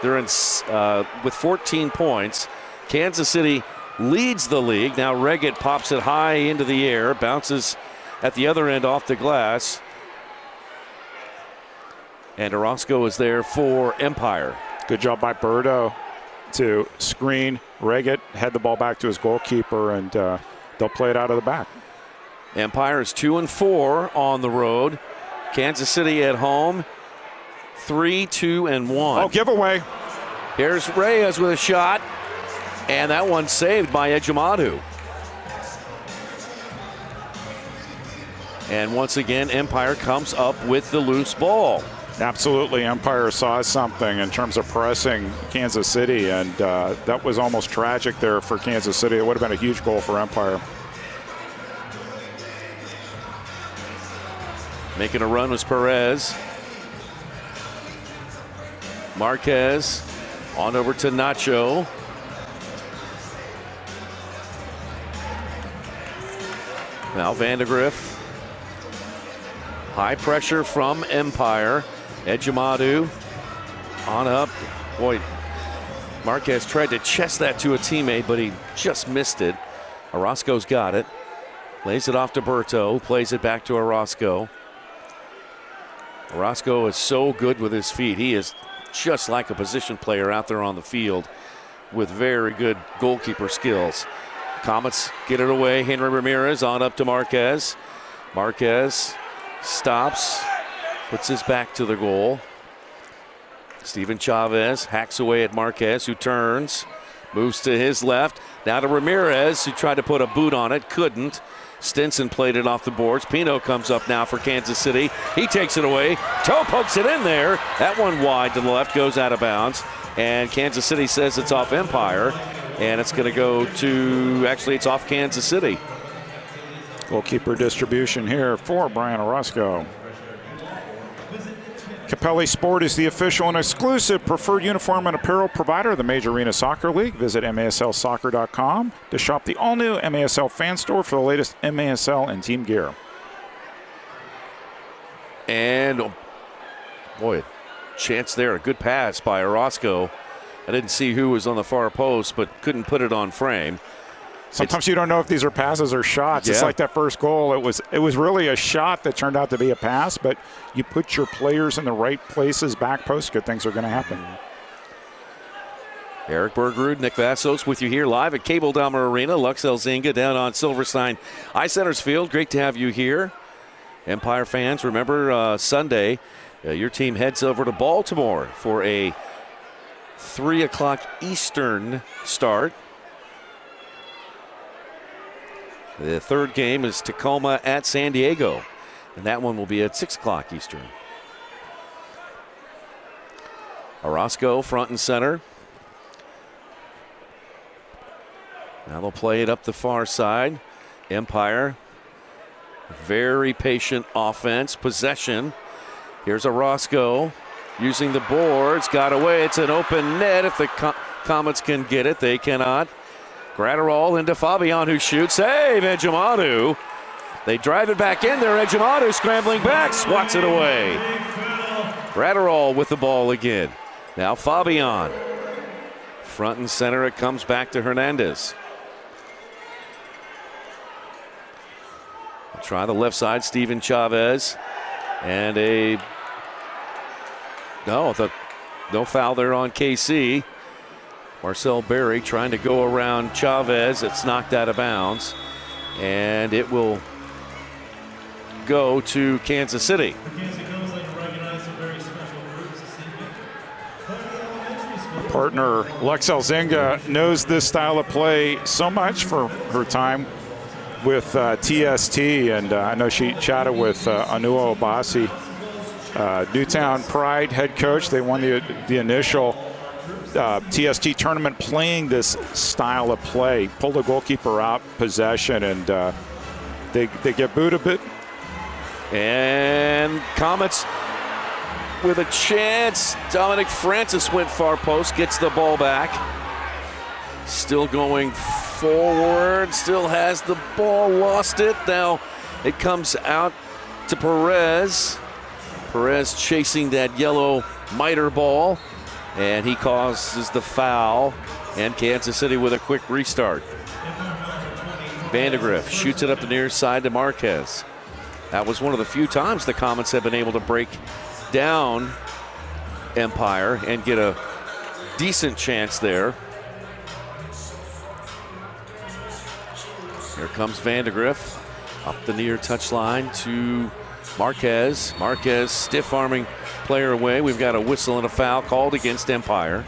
They're in with 14 points. Kansas City leads the league. Now Reggett pops it high into the air, bounces at the other end off the glass. And Orozco is there for Empire. Good job by Berto to screen Reggett, head the ball back to his goalkeeper, and they'll play it out of the back. Empire is 2-4 on the road. Kansas City at home, 3-2-1. Oh, giveaway. Here's Reyes with a shot, and that one's saved by Ejimadu. And once again, Empire comes up with the loose ball. Absolutely. Empire saw something in terms of pressing Kansas City, and that was almost tragic there for Kansas City. It would have been a huge goal for Empire. Making a run was Perez. Marquez on over to Nacho. Now Vandegrift. High pressure from Empire. Ejimadu on up. Boy, Marquez tried to chest that to a teammate, but he just missed it. Orozco's got it. Lays it off to Berto. Plays it back to Orozco. Orozco is so good with his feet. He is just like a position player out there on the field with very good goalkeeper skills. Comets get it away. Henry Ramirez on up to Marquez. Marquez stops, puts his back to the goal. Steven Chavez hacks away at Marquez, who turns, moves to his left. Now to Ramirez, who tried to put a boot on it, couldn't. Stinson played it off the boards. Pino comes up now for Kansas City. He takes it away. Toe pokes it in there. That one wide to the left, goes out of bounds. And Kansas City says it's off Empire. And it's going to go to, actually, it's off Kansas City. Goalkeeper distribution here for Brian Orozco. Capelli Sport is the official and exclusive preferred uniform and apparel provider of the Major Arena Soccer League. Visit MASLsoccer.com to shop the all-new MASL fan store for the latest MASL and team gear. And, oh, boy, chance there. A good pass by Orozco. I didn't see who was on the far post, but couldn't put it on frame. Sometimes you don't know if these are passes or shots. Yeah. It's like that first goal. It was really a shot that turned out to be a pass, but you put your players in the right places, back post, good things are going to happen. Eric Bergerud, Nick Vassos with you here live at Cable Dahmer Arena. Lux Elzinga down on Silverstein Ice Centers Field. Great to have you here. Empire fans, remember Sunday, your team heads over to Baltimore for a 3 o'clock Eastern start. The third game is Tacoma at San Diego, and that one will be at 6 o'clock Eastern. Orozco front and center. Now they'll play it up the far side. Empire, very patient offense, possession. Here's Orozco using the boards, got away. It's an open net if the Comets can get it. They cannot. Gratterall into Fabian, who shoots. Save, Ejimadu. They drive it back in there. Ejimadu scrambling back, swats it away. Gratterall with the ball again. Now Fabian. Front and center, it comes back to Hernandez. Try the left side, Steven Chavez. And no foul there on KC. Marcel Berry trying to go around Chavez. It's knocked out of bounds. And it will go to Kansas City. Partner Lux Elzinga knows this style of play so much for her time with TST, and I know she chatted with Anuo Obasi, Newtown Pride head coach. They won the initial TST tournament playing this style of play. Pull the goalkeeper out, possession, and they get booed a bit. And Comets with a chance. Dominic Francis went far post, gets the ball back. Still going forward, still has the ball, lost it. Now it comes out to Perez. Perez chasing that yellow miter ball, and he causes the foul. And Kansas City with a quick restart. Vandegrift shoots it up the near side to Marquez. That was one of the few times the Comets have been able to break down Empire and get a decent chance there. Here comes Vandegrift up the near touchline to Marquez. Marquez stiff-arming player away. We've got a whistle and a foul called against Empire.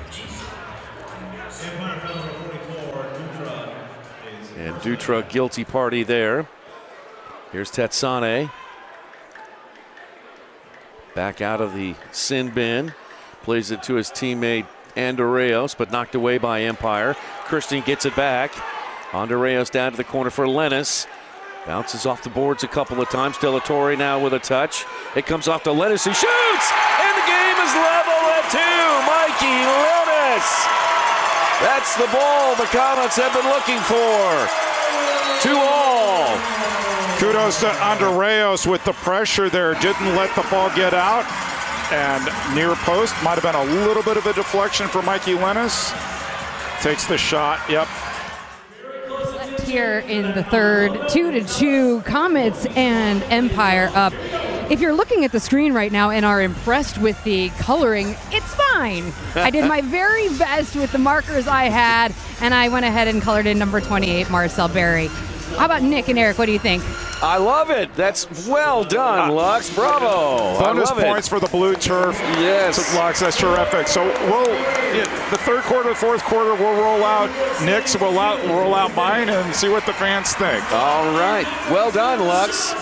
And Dutra guilty party there. Here's Tetsane. Back out of the sin bin. Plays it to his teammate Andorreos, but knocked away by Empire. Christian gets it back. Andorreos down to the corner for Lennis. Bounces off the boards a couple of times. De La Torre now with a touch. It comes off to Lennis, who shoots! And the game is level at 2. Mikey Lennis! That's the ball the Comets have been looking for. 2-all. Kudos to Andorreos with the pressure there. Didn't let the ball get out. And near post, might have been a little bit of a deflection for Mikey Lennis. Takes the shot, yep. Here in the third, 2-2, Comets and Empire up. If you're looking at the screen right now and are impressed with the coloring, it's fine. I did my very best with the markers I had, and I went ahead and colored in number 28, Marcel Berry. How about Nick and Eric? What do you think? I love it. That's well done, Lux. Bravo. Bonus I love points for the blue turf. Yes. Lux, that's terrific. So the third quarter, fourth quarter, we'll roll out Nick's, we'll roll out mine, and see what the fans think. All right. Well done, Lux.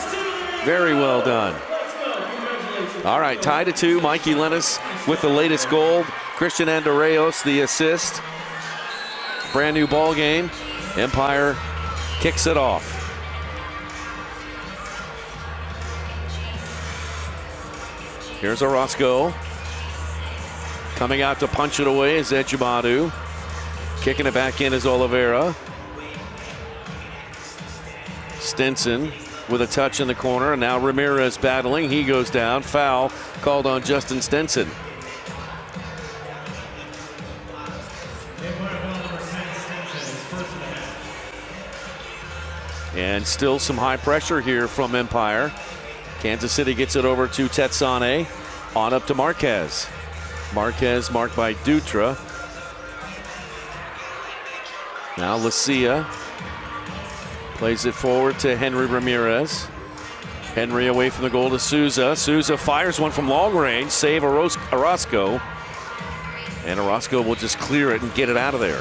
Very well done. All right, tied at 2. Mikey Lennis with the latest goal. Christian Andorreos, the assist. Brand new ball game. Empire kicks it off. Here's Orozco. Coming out to punch it away is Ejimadu. Kicking it back in is Oliveira. Stinson with a touch in the corner, and now Ramirez battling. He goes down. Foul called on Justin Stinson. And still some high pressure here from Empire. Kansas City gets it over to Tetsane. On up to Marquez. Marquez marked by Dutra. Now Lucia plays it forward to Henry Ramirez. Henry away from the goal to Souza. Souza fires one from long range. Save Orozco. And Orozco will just clear it and get it out of there.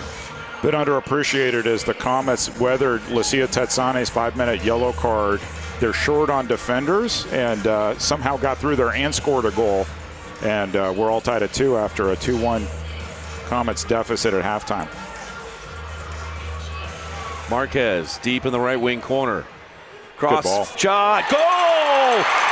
Bit underappreciated as the Comets weathered Lucia Tetsane's 5-minute yellow card. They're short on defenders and somehow got through there and scored a goal. And we're all tied at 2 after a 2-1 Comets deficit at halftime. Marquez deep in the right wing corner. Good ball. Cross shot. Goal!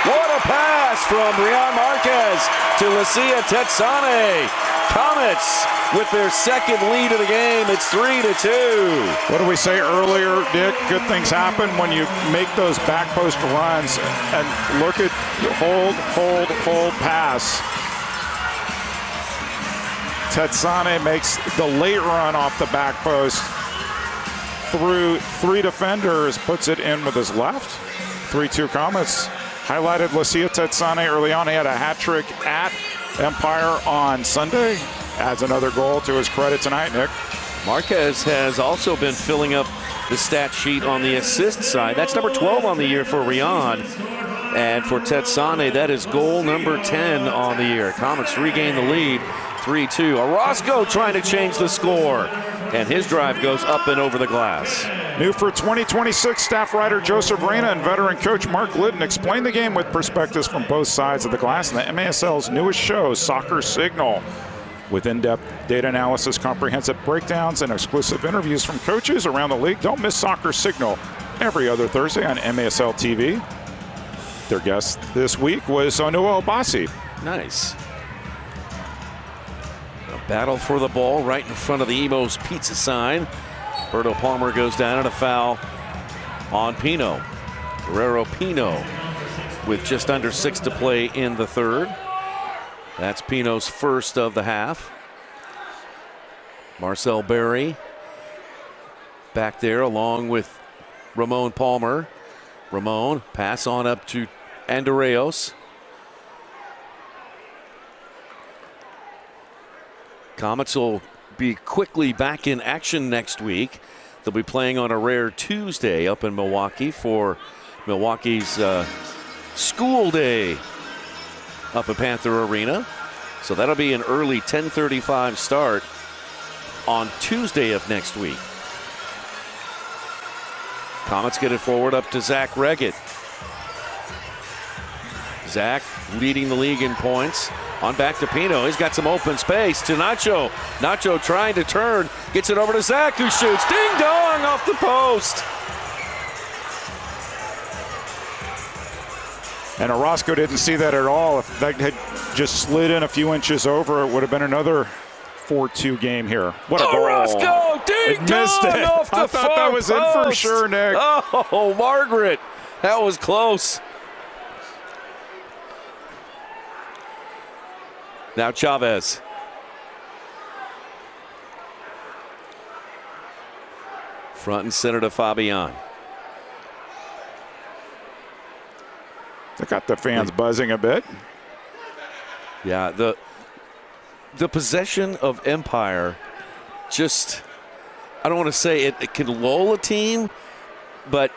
What a pass from Rian Marquez to Lucia Tetsane. Comets with their second lead of the game. It's 3-2. What did we say earlier, Dick? Good things happen when you make those back post runs. And look at hold pass. Tetsane makes the late run off the back post through 3 defenders, puts it in with his left. 3-2 Comets. Highlighted Lucia Tetsane early on. He had a hat trick at Empire on Sunday. Adds another goal to his credit tonight, Nick. Marquez has also been filling up the stat sheet on the assist side. That's number 12 on the year for Rian. And for Tetsane, that is goal number 10 on the year. Comets regain the lead, 3-2. Orozco trying to change the score. And his drive goes up and over the glass. New for 2026, staff writer Joseph Reyna and veteran coach Mark Litton explain the game with perspectives from both sides of the glass in the MASL's newest show, Soccer Signal. With in-depth data analysis, comprehensive breakdowns, and exclusive interviews from coaches around the league. Don't miss Soccer Signal every other Thursday on MASL TV. Their guest this week was Onua Obasi. Nice. A battle for the ball right in front of the Emo's Pizza sign. Berto Palmer goes down and a foul on Pino. Guerrero Pino with just under 6 to play in the third. That's Pino's first of the half. Marcel Berry back there along with Ramon Palmer. Ramon pass on up to Andorreos. Comets will be quickly back in action next week. They'll be playing on a rare Tuesday up in Milwaukee for Milwaukee's school day up at Panther Arena. So that'll be an early 10:35 start on Tuesday of next week. Comets get it forward up to Zach Reggett. Zach leading the league in points. On back to Pino. He's got some open space to Nacho. Nacho trying to turn. Gets it over to Zach, who shoots. Ding dong off the post. And Orozco didn't see that at all. If that had just slid in a few inches over, it would have been another 4-2 game here. What a goal. Orozco, ding dong missed it. off the I thought that was post. in for sure, Nick. Oh, Margaret. That was close. Now Chavez. Front and center to Fabian. They got the fans buzzing a bit. Yeah, the possession of Empire just, I don't want to say it can lull a team, but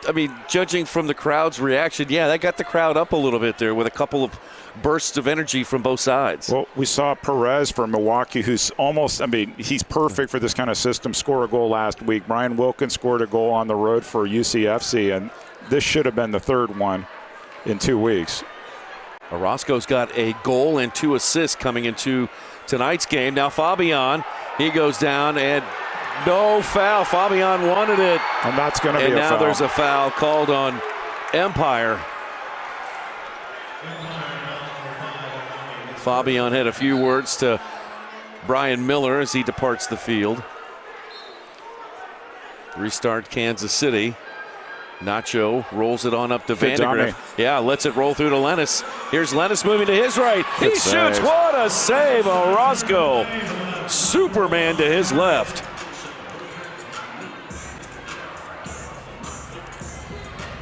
I mean, judging from the crowd's reaction, yeah, that got the crowd up a little bit there with a couple of bursts of energy from both sides. Well, we saw Perez from Milwaukee, who's almost, I mean, he's perfect for this kind of system, score a goal last week. Brian Wilkins scored a goal on the road for UCFC, and this should have been the third one in 2 weeks. Orozco's got a goal and 2 assists coming into tonight's game. Now Fabian, he goes down and no foul. Fabian wanted it. And that's going to be a foul. And now there's a foul called on Empire. Fabian had a few words to Brian Miller as he departs the field. Restart Kansas City. Nacho rolls it on up to Vandegrift. Yeah, lets it roll through to Lennis. Here's Lennis moving to his right. He shoots. What a save, Orozco. Superman to his left.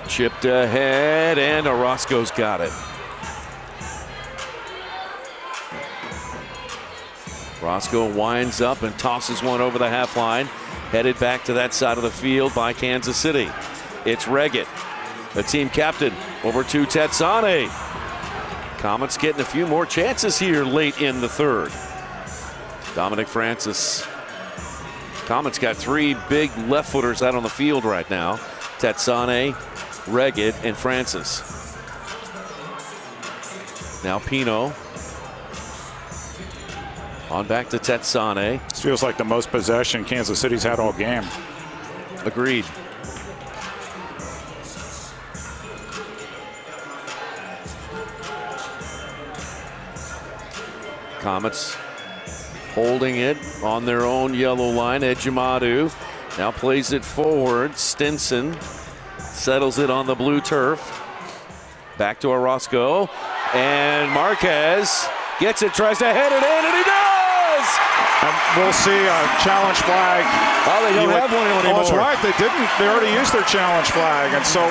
Chipped ahead, and Orozco's got it. Orozco winds up and tosses one over the half line. Headed back to that side of the field by Kansas City. It's Reggett, the team captain, over to Tetsane. Comets getting a few more chances here late in the third. Dominic Francis. Comets got 3 big left footers out on the field right now. Tetsane, Reggett, and Francis. Now Pino. On back to Tetsane. This feels like the most possession Kansas City's had all game. Agreed. Comets holding it on their own yellow line. Ejimadu now plays it forward. Stinson settles it on the blue turf. Back to Orozco. And Marquez gets it, tries to head it in, and he does! And we'll see a challenge flag. Oh, they don't have one anymore. Oh, that's right. They didn't. They already used their challenge flag. And so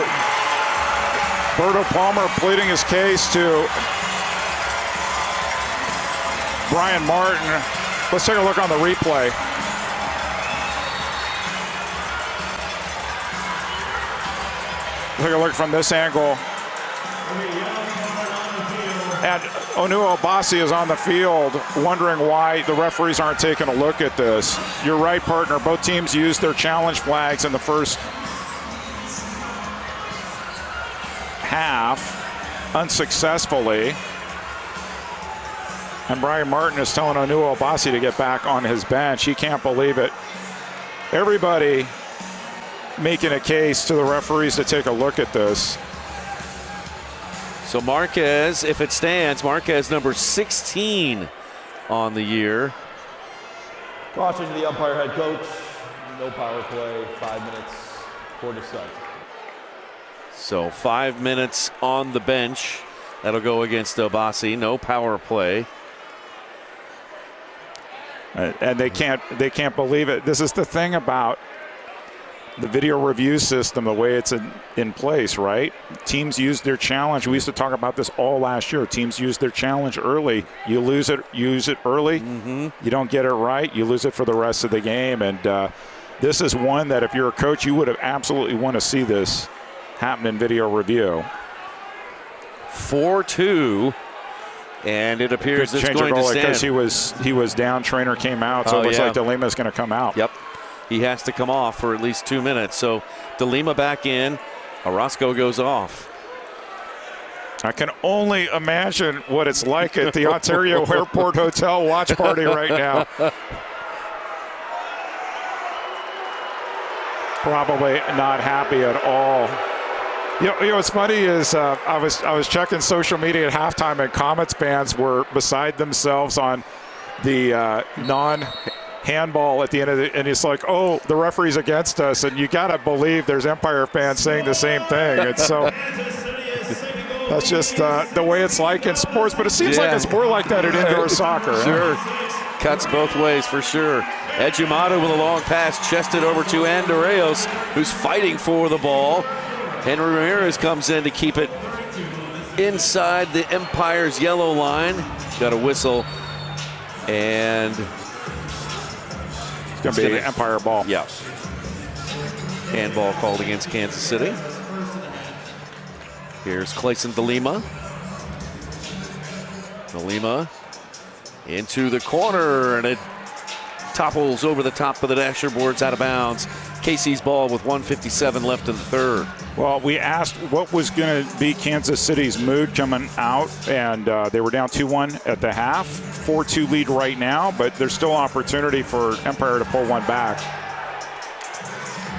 Berto Palmer pleading his case to Brian Martin. Let's take a look on the replay. Take a look from this angle. And Onu Obasi is on the field wondering why the referees aren't taking a look at this. You're right, partner. Both teams used their challenge flags in the first half unsuccessfully. And Brian Martin is telling Onu Obasi to get back on his bench. He can't believe it. Everybody making a case to the referees to take a look at this. So Marquez, if it stands, Marquez number 16 on the year. Caution to the umpire head coach. No power play, 5 minutes, quarter set. So 5 minutes on the bench. That'll go against Obasi. No power play. And they can't believe it. This is the thing about the video review system, the way it's in place, right? Teams use their challenge. We used to talk about this all last year. Teams use their challenge early. You use it early. You don't get it right, you lose it for the rest of the game. And this is one that if you're a coach, you would have absolutely want to see this happen in video review. 4-2. And it appears it's going to stand. Because he was down, trainer came out, so it looks like DeLima's going to come out. Yep. He has to come off for at least 2 minutes. So DeLima back in. Orozco goes off. I can only imagine what it's like at the Ontario Airport Hotel watch party right now. Probably not happy at all. You know what's funny is I was checking social media at halftime, and Comets fans were beside themselves on the non-handball at the end of it, and it's like, oh, the referee's against us, and you gotta believe there's Empire fans saying the same thing. And so that's just the way it's like in sports, but it seems like it's more like that in indoor soccer. Sure, cuts both ways for sure. Ejimadu with a long pass, chested over to Andreas, who's fighting for the ball. Henry Ramirez comes in to keep it inside the Empire's yellow line. Got a whistle, and It's going to be Empire ball. Yeah. Handball called against Kansas City. Here's Clayson DeLima. DeLima into the corner, and it topples over the top of the dasher boards out of bounds. Casey's ball with 1:57 left in the third. Well, we asked what was going to be Kansas City's mood coming out, and they were down 2-1 at the half. 4-2 lead right now, but there's still opportunity for Empire to pull one back.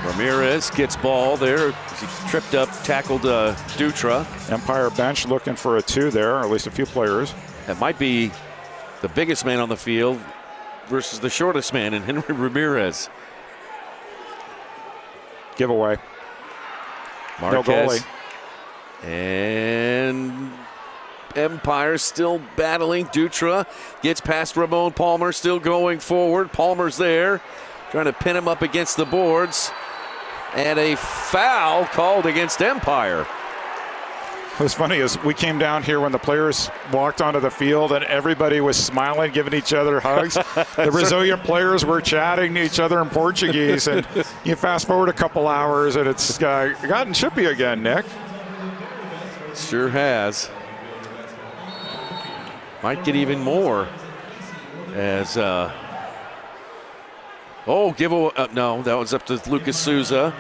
Ramirez gets ball there. He tripped up, tackled Dutra. Empire bench looking for a 2 there, or at least a few players. That might be the biggest man on the field versus the shortest man in Henry Ramirez. Giveaway. Marquez. No goalie. And Empire still battling. Dutra gets past Ramon Palmer, still going forward. Palmer's there, trying to pin him up against the boards. And a foul called against Empire. What's funny is we came down here when the players walked onto the field and everybody was smiling, giving each other hugs. The Brazilian players were chatting to each other in Portuguese, and you fast forward a couple hours and it's gotten chippy again, Nick. Sure has. Might get even more as giveaway. No, that was up to Lucas Souza.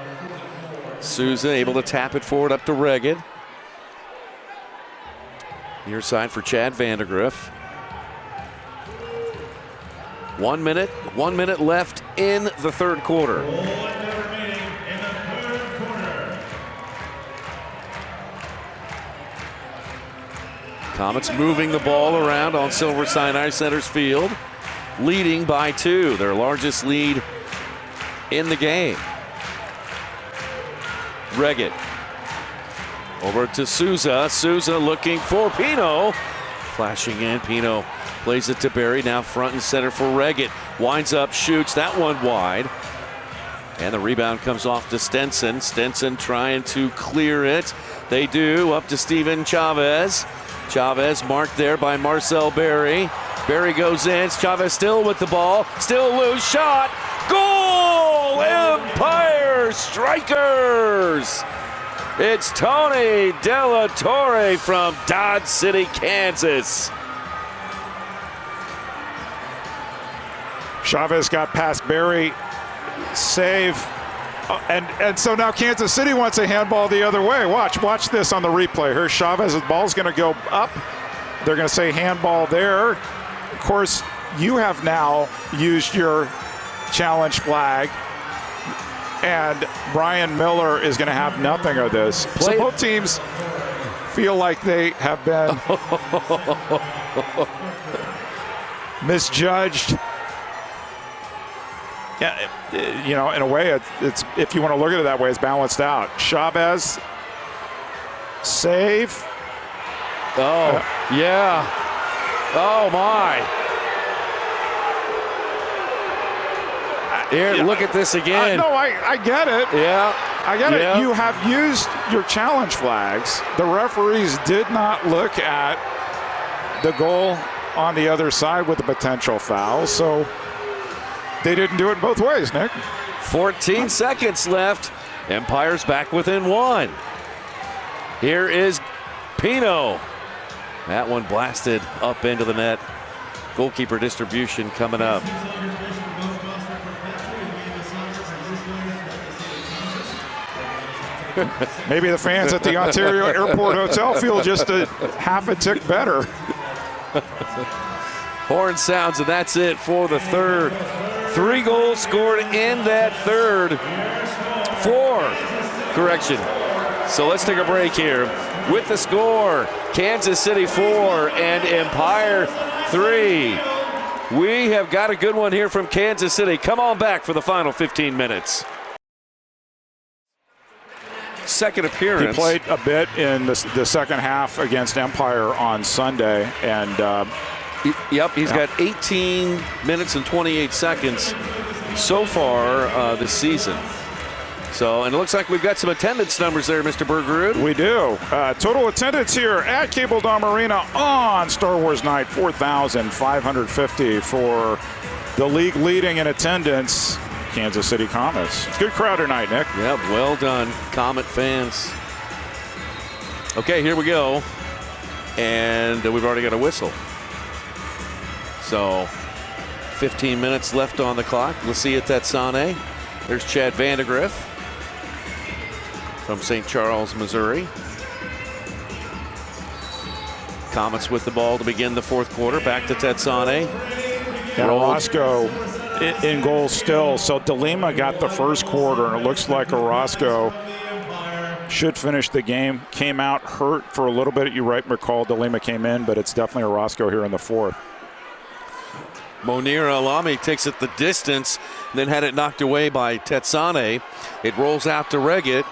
Souza able to tap it forward up to Regged. Near side for Chad Vandergriff. 1 minute left in the third quarter. Comets moving the ball around on Silver Sinai Center's field, leading by 2, their largest lead in the game. Regged. Over to Souza. Souza looking for Pino. Flashing in. Pino plays it to Barry. Now front and center for Regged. Winds up, shoots. That one wide. And the rebound comes off to Stenson. Stenson trying to clear it. They do. Up to Steven Chavez. Chavez marked there by Marcel Barry. Barry goes in. Chavez still with the ball. Still loose. Shot. Goal! Empire Strykers! It's Tony Della Torre from Dodge City, Kansas. Chavez got past Barry. Save. And so now Kansas City wants a handball the other way. Watch this on the replay. Here's Chavez. The ball's going to go up. They're going to say handball there. Of course, you have now used your challenge flag. And Brian Miller is going to have nothing of this. So both teams feel like they have been misjudged. Yeah, you know, in a way, it's if you want to look at it that way, it's balanced out. Chavez, save. Oh, yeah. Oh, my. Here, look at this again. No, I get it. Yeah. I get it. You have used your challenge flags. The referees did not look at the goal on the other side with the potential foul, so they didn't do it both ways, Nick. 14 seconds left. Empire's back within 1. Here is Pino. That one blasted up into the net. Goalkeeper distribution coming up. Maybe the fans at the Ontario Airport Hotel feel just a half a tick better. Horn sounds, and that's it for the third. 3 goals scored in that third. 4. Correction. So let's take a break here. With the score, Kansas City 4 and Empire 3. We have got a good one here from Kansas City. Come on back for the final 15 minutes. Second appearance. He played a bit in the second half against Empire on Sunday, and he's got 18 minutes and 28 seconds so far this season. So, and it looks like we've got some attendance numbers there, Mr. Bergerud. We do. Total attendance here at Cable Dome Arena on Star Wars Night, 4,550 for the league leading in attendance, Kansas City Comets. It's a good crowd tonight, Nick. Yep, well done, Comet fans. Okay, here we go. And we've already got a whistle. So, 15 minutes left on the clock. Lucia Tetsane. There's Chad Vandegrift from St. Charles, Missouri. Comets with the ball to begin the fourth quarter. Back to Tetsane. And Orozco in goal still. So DeLima got the first quarter, and it looks like Orozco should finish the game. Came out hurt for a little bit. You right, McCall. DeLima came in, but it's definitely Orozco here in the fourth. Monir Alami takes it the distance, then had it knocked away by Tetsane. It rolls out to Reggett.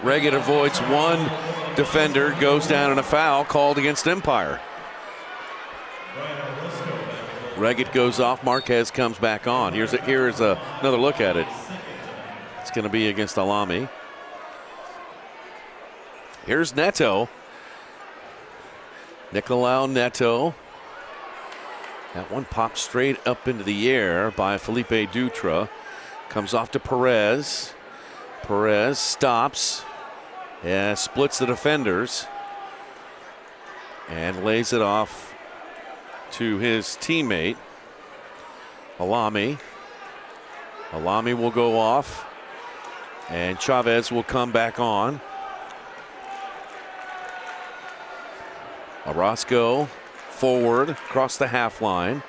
Reggett avoids one defender, goes down in a foul called against Empire. Reggett goes off. Marquez comes back on. Here's another look at it. It's going to be against Alami. Here's Neto. Nicolau Neto. That one popped straight up into the air by Felipe Dutra. Comes off to Perez. Perez stops. Yeah, splits the defenders. And lays it off to his teammate, Alami. Alami will go off. And Chavez will come back on. Orozco forward across the half line.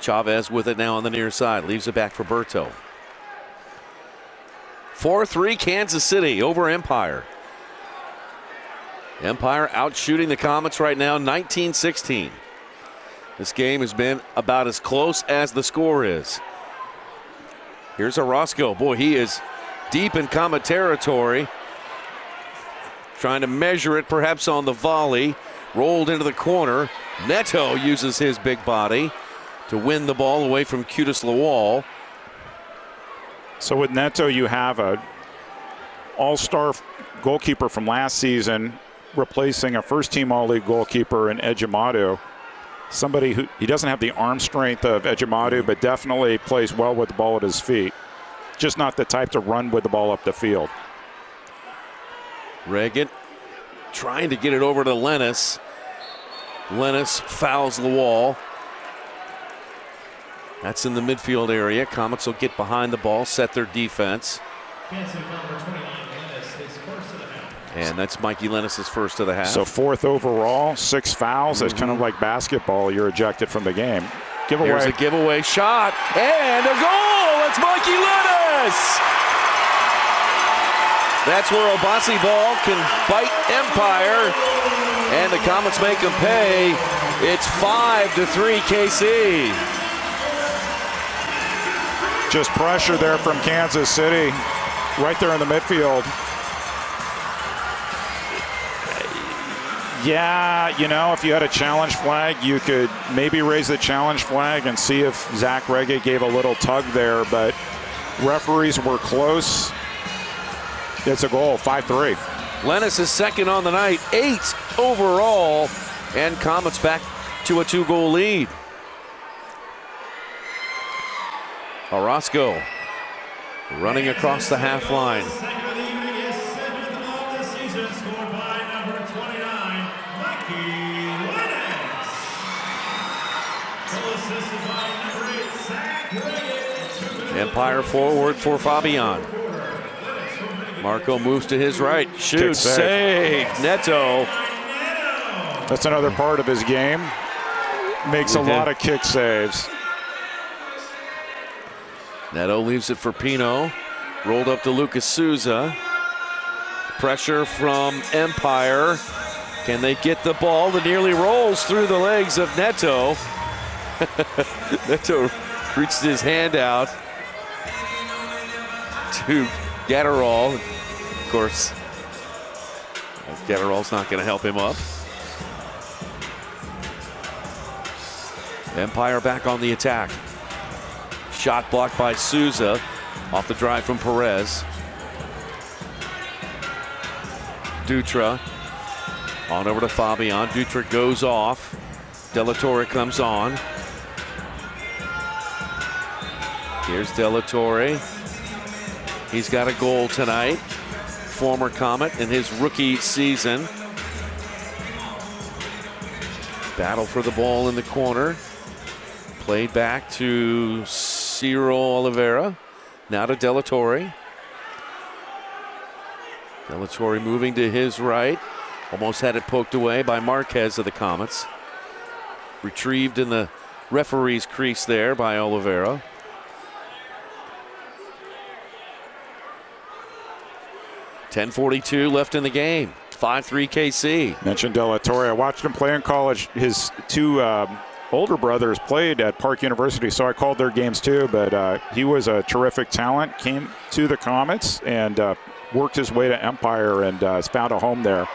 Chavez with it now on the near side. Leaves it back for Berto. 4-3 Kansas City over Empire. Empire out shooting the Comets right now, 19-16. This game has been about as close as the score is. Here's Orozco. Boy, he is deep in Comet territory. Trying to measure it perhaps on the volley. Rolled into the corner. Neto uses his big body to win the ball away from Cutis Lawal. So with Neto, you have a all-star goalkeeper from last season replacing a first-team all-league goalkeeper in Ejimadu. Somebody who, he doesn't have the arm strength of Ejimadu, but definitely plays well with the ball at his feet. Just not the type to run with the ball up the field. Reggett trying to get it over to Lennis. Lennis fouls the wall. That's in the midfield area. Comets will get behind the ball, set their defense. And that's Mikey Lennis' first of the half. So fourth overall, 6 fouls. It's kind of like basketball. You're ejected from the game. Giveaway. Here's a giveaway shot and a goal. It's Mikey Lennis. That's where Obasi ball can bite Empire, and the Comets make them pay. It's 5-3 KC. Just pressure there from Kansas City, right there in the midfield. Yeah, you know, if you had a challenge flag, you could maybe raise the challenge flag and see if Zach Reggett gave a little tug there, but referees were close. It's a goal, 5-3. Lennis is second on the night, 8 overall, and Comets back to a 2-goal lead. Orozco running across the half line. Empire forward for Fabian. Marco moves to his right. Shoots, save. Neto. That's another part of his game. Makes a lot of kick saves. Neto leaves it for Pino. Rolled up to Lucas Souza. Pressure from Empire. Can they get the ball? It nearly rolls through the legs of Neto. Neto reached his hand out to Gatterall. Of course, Gatterall's not going to help him up. Empire back on the attack. Shot blocked by Souza off the drive from Perez. Dutra on over to Fabian. Dutra goes off. De La Torre comes on. Here's De La Torre. He's got a goal tonight. Former Comet in his rookie season. Battle for the ball in the corner. Played back to Ciro Oliveira. Now to De La Torre. De La Torre moving to his right. Almost had it poked away by Marquez of the Comets. Retrieved in the referee's crease there by Oliveira. .10:42 left in the game. 5-3 KC. Mentioned De La Torre. I watched him play in college. His two older brothers played at Park University, so I called their games too. But he was a terrific talent. Came to the Comets and worked his way to Empire and has found a home there.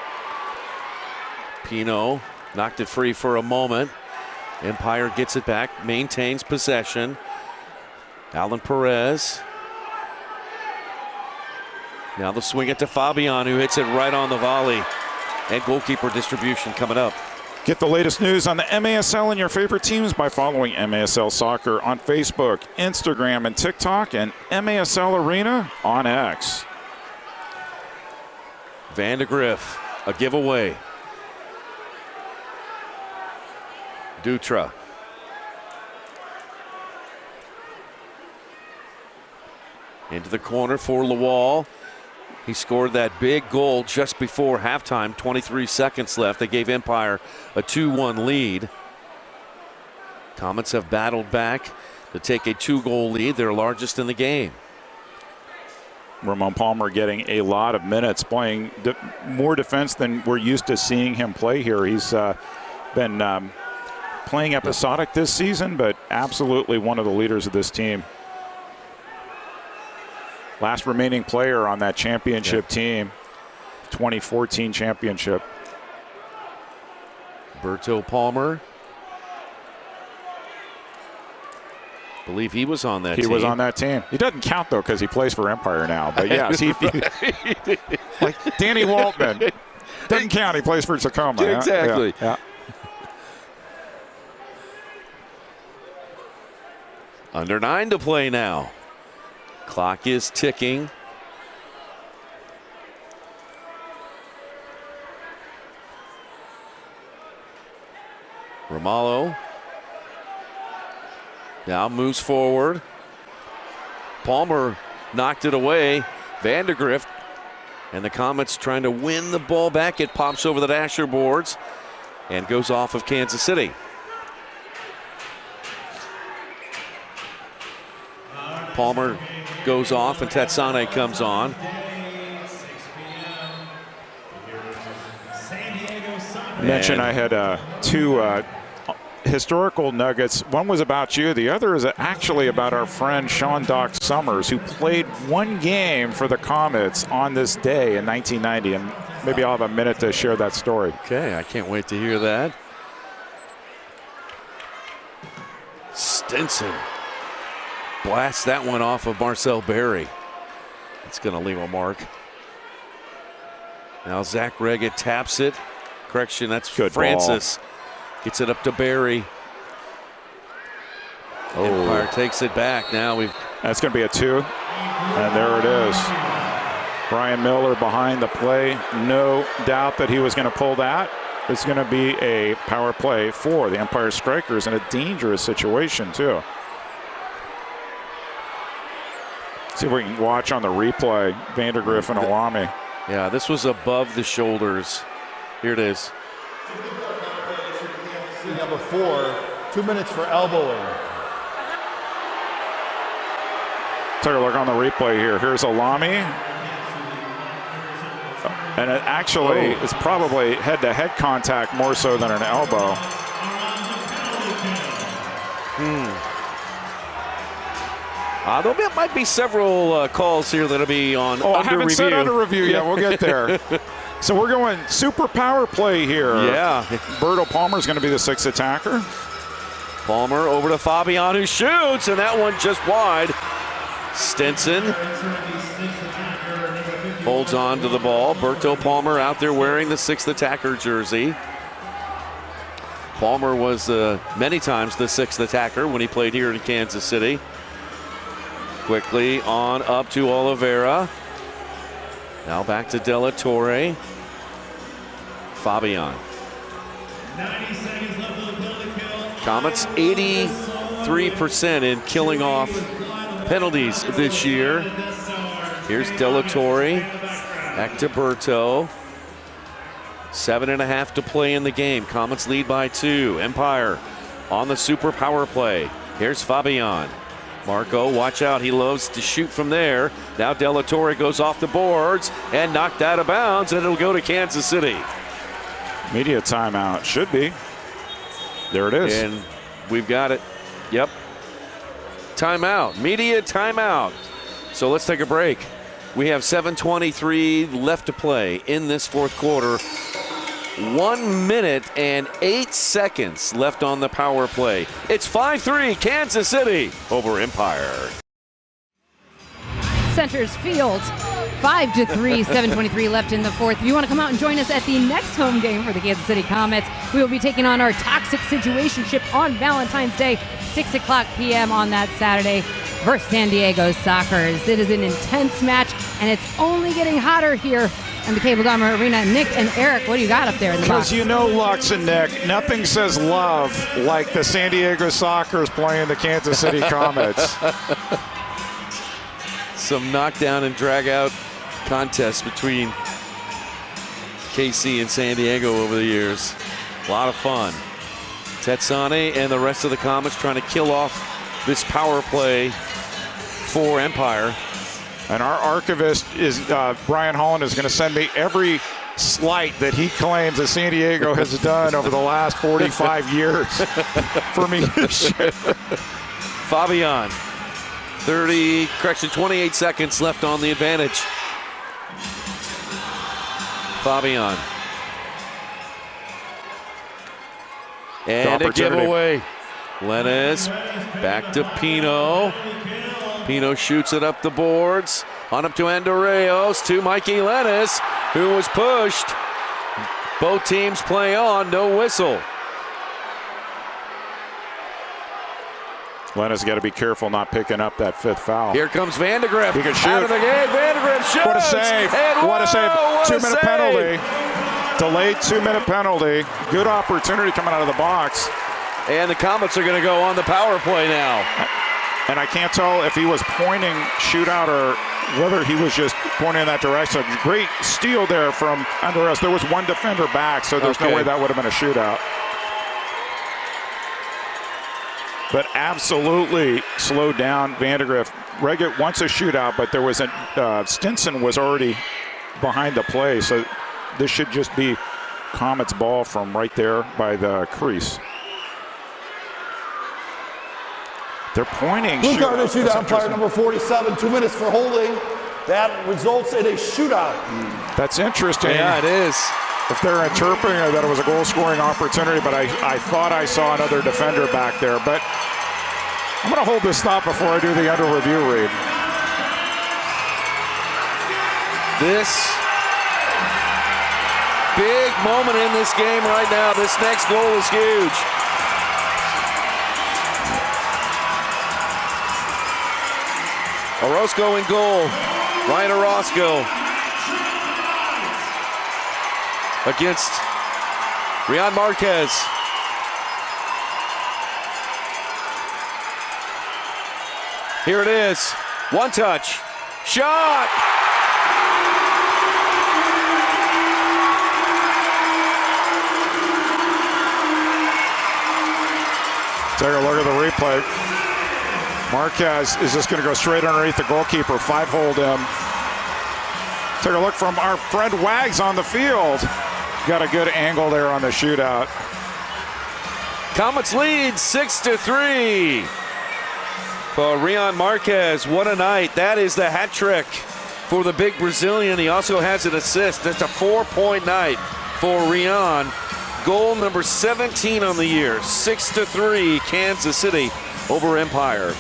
Pino knocked it free for a moment. Empire gets it back, maintains possession. Alan Perez. Now the swing it to Fabian, who hits it right on the volley. And goalkeeper distribution coming up. Get the latest news on the MASL and your favorite teams by following MASL Soccer on Facebook, Instagram, and TikTok, and MASL Arena on X. Van de Griff, a giveaway. Dutra. Into the corner for Lawal. He scored that big goal just before halftime, 23 seconds left. They gave Empire a 2-1 lead. Comets have battled back to take a 2-goal lead, their largest in the game. Ramon Palmer getting a lot of minutes, playing more defense than we're used to seeing him play here. He's been playing episodic this season, but absolutely one of the leaders of this team. Last remaining player on that championship team, 2014 championship. Berto Palmer. Believe he was on that team. He was on that team. He doesn't count, though, because he plays for Empire now. But, yes, like Danny Waltman. Doesn't count. He plays for Tacoma. Exactly. Yeah. Under 9 to play now. Clock is ticking. Ramallo now moves forward. Palmer knocked it away. Van de Grift and the Comets trying to win the ball back. It pops over the dasher boards and goes off of Kansas City. Palmer goes off and Tetsane comes on. Mentioned I had two historical nuggets. One was about you. The other is actually about our friend Sean Doc Summers, who played one game for the Comets on this day in 1990. And maybe I'll have a minute to share that story. Okay, I can't wait to hear that. Stinson blasts that one off of Marcel Berry. It's going to leave a mark. Now Zach Reggett taps it. Correction, that's good Francis. Ball. Gets it up to Berry. Oh. Empire takes it back. Now that's going to be a 2. And there it is. Brian Miller behind the play. No doubt that he was going to pull that. It's going to be a power play for the Empire Strykers in a dangerous situation, too. See if we can watch on the replay, Vandergriff and Alami. Yeah, this was above the shoulders. Here it is. Number 4, 2 minutes for elbowing. Take a look on the replay here. Here's Alami. And it actually is probably head-to-head contact more so than an elbow. There might be several calls here that'll be on I under haven't review. said under review yet. We'll get there. So we're going super power play here. Yeah. Berto Palmer's going to be the 6th attacker. Palmer over to Fabian, who shoots, and that one just wide. Stinson holds on to the ball. Berto Palmer out there wearing the 6th attacker jersey. Palmer was many times the 6th attacker when he played here in Kansas City. Quickly on up to Oliveira. Now back to De La Torre. Fabian. 90 seconds left of the penalty kill. Comets 83% in killing off penalties this year. Here's De La Torre. Back to Berto. 7.5 to play in the game. Comets lead by 2. Empire on the super power play. Here's Fabian. Marco, watch out. He loves to shoot from there. Now De La Torre goes off the boards and knocked out of bounds, and it'll go to Kansas City. Media timeout. Should be. There it is. And we've got it. Yep. Timeout. Media timeout. So let's take a break. We have 7:23 left to play in this fourth quarter. 1 minute and 8 seconds left on the power play. It's 5-3 Kansas City over Empire. Centers Field, 5-3, 7:23 left in the fourth. If you want to come out and join us at the next home game for the Kansas City Comets, we will be taking on our toxic situationship on Valentine's Day, 6 o'clock p.m. on that Saturday versus San Diego Strykers. It is an intense match, and it's only getting hotter here in the Cable Dahmer Arena. Nick and Eric, what do you got up there in the box? Because you know, Lux and Nick, nothing says love like the San Diego Strykers playing the Kansas City Comets. Some knockdown and drag out contests between KC and San Diego over the years. A lot of fun. Tetsani and the rest of the Comets trying to kill off this power play for Empire. And our archivist is Brian Holland is going to send me every slight that he claims that San Diego has done over the last 45 years for me to share. Fabian, 28 seconds left on the advantage. Fabian. And a giveaway. Lennis back to Pino. Pino shoots it up the boards. On up to Andorreos, to Mikey Lennis, who was pushed. Both teams play on, no whistle. Lennis got to be careful not picking up that 5th foul. Here comes Vandegrift. He can shoot. Out of the game, Vandegrift shoots. What a save. What a save. 2-minute penalty. Delayed 2-minute penalty. Good opportunity coming out of the box. And the Comets are going to go on the power play now. And I can't tell if he was pointing shootout or whether he was just pointing in that direction. Great steal there from Andorreos. There was one defender back, so there's no way that would have been a shootout. But absolutely slowed down Vandegrift. Reggett wants a shootout, but there was Stinson was already behind the play, so this should just be Comets ball from right there by the crease. They're pointing. Blue card issued to umpire number 47, 2 minutes for holding. That results in a shootout. That's interesting. Yeah, it is. If they're interpreting that it was a goal-scoring opportunity, but I thought I saw another defender back there. But I'm going to hold this thought before I do the under review read. This big moment in this game right now. This next goal is huge. Orozco in goal. Ryan Orozco against Rian Marquez. Here it is. One touch. Shot! Take a look at the replay. Marquez is just going to go straight underneath the goalkeeper. 5-hold him. Take a look from our friend Wags on the field. Got a good angle there on the shootout. Comets lead 6-3 for Rian Marquez. What a night. That is the hat trick for the big Brazilian. He also has an assist. That's a 4-point night for Rian. Goal number 17 on the year. 6-3, Kansas City over Empire.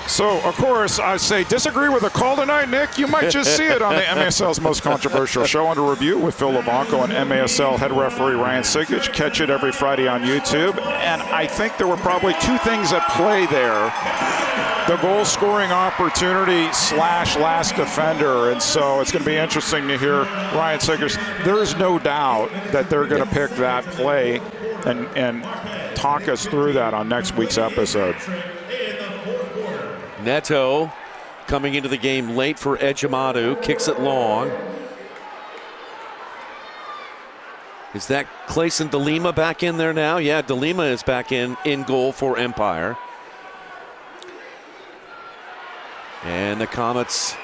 So, of course, I say disagree with the call tonight, Nick. You might just see it on the MASL's most controversial show under review with Phil LeBlanco and MASL head referee Ryan Sigich. Catch it every Friday on YouTube. And I think there were probably two things at play there. The goal scoring opportunity / last defender. And so it's going to be interesting to hear Ryan Sigich. There is no doubt that they're going to pick that play and talk us through that on next week's episode. Neto coming into the game late for Ejimadu, kicks it long. Is that Clayson DeLima back in there now? Yeah, DeLima is back in goal for Empire. And the Comets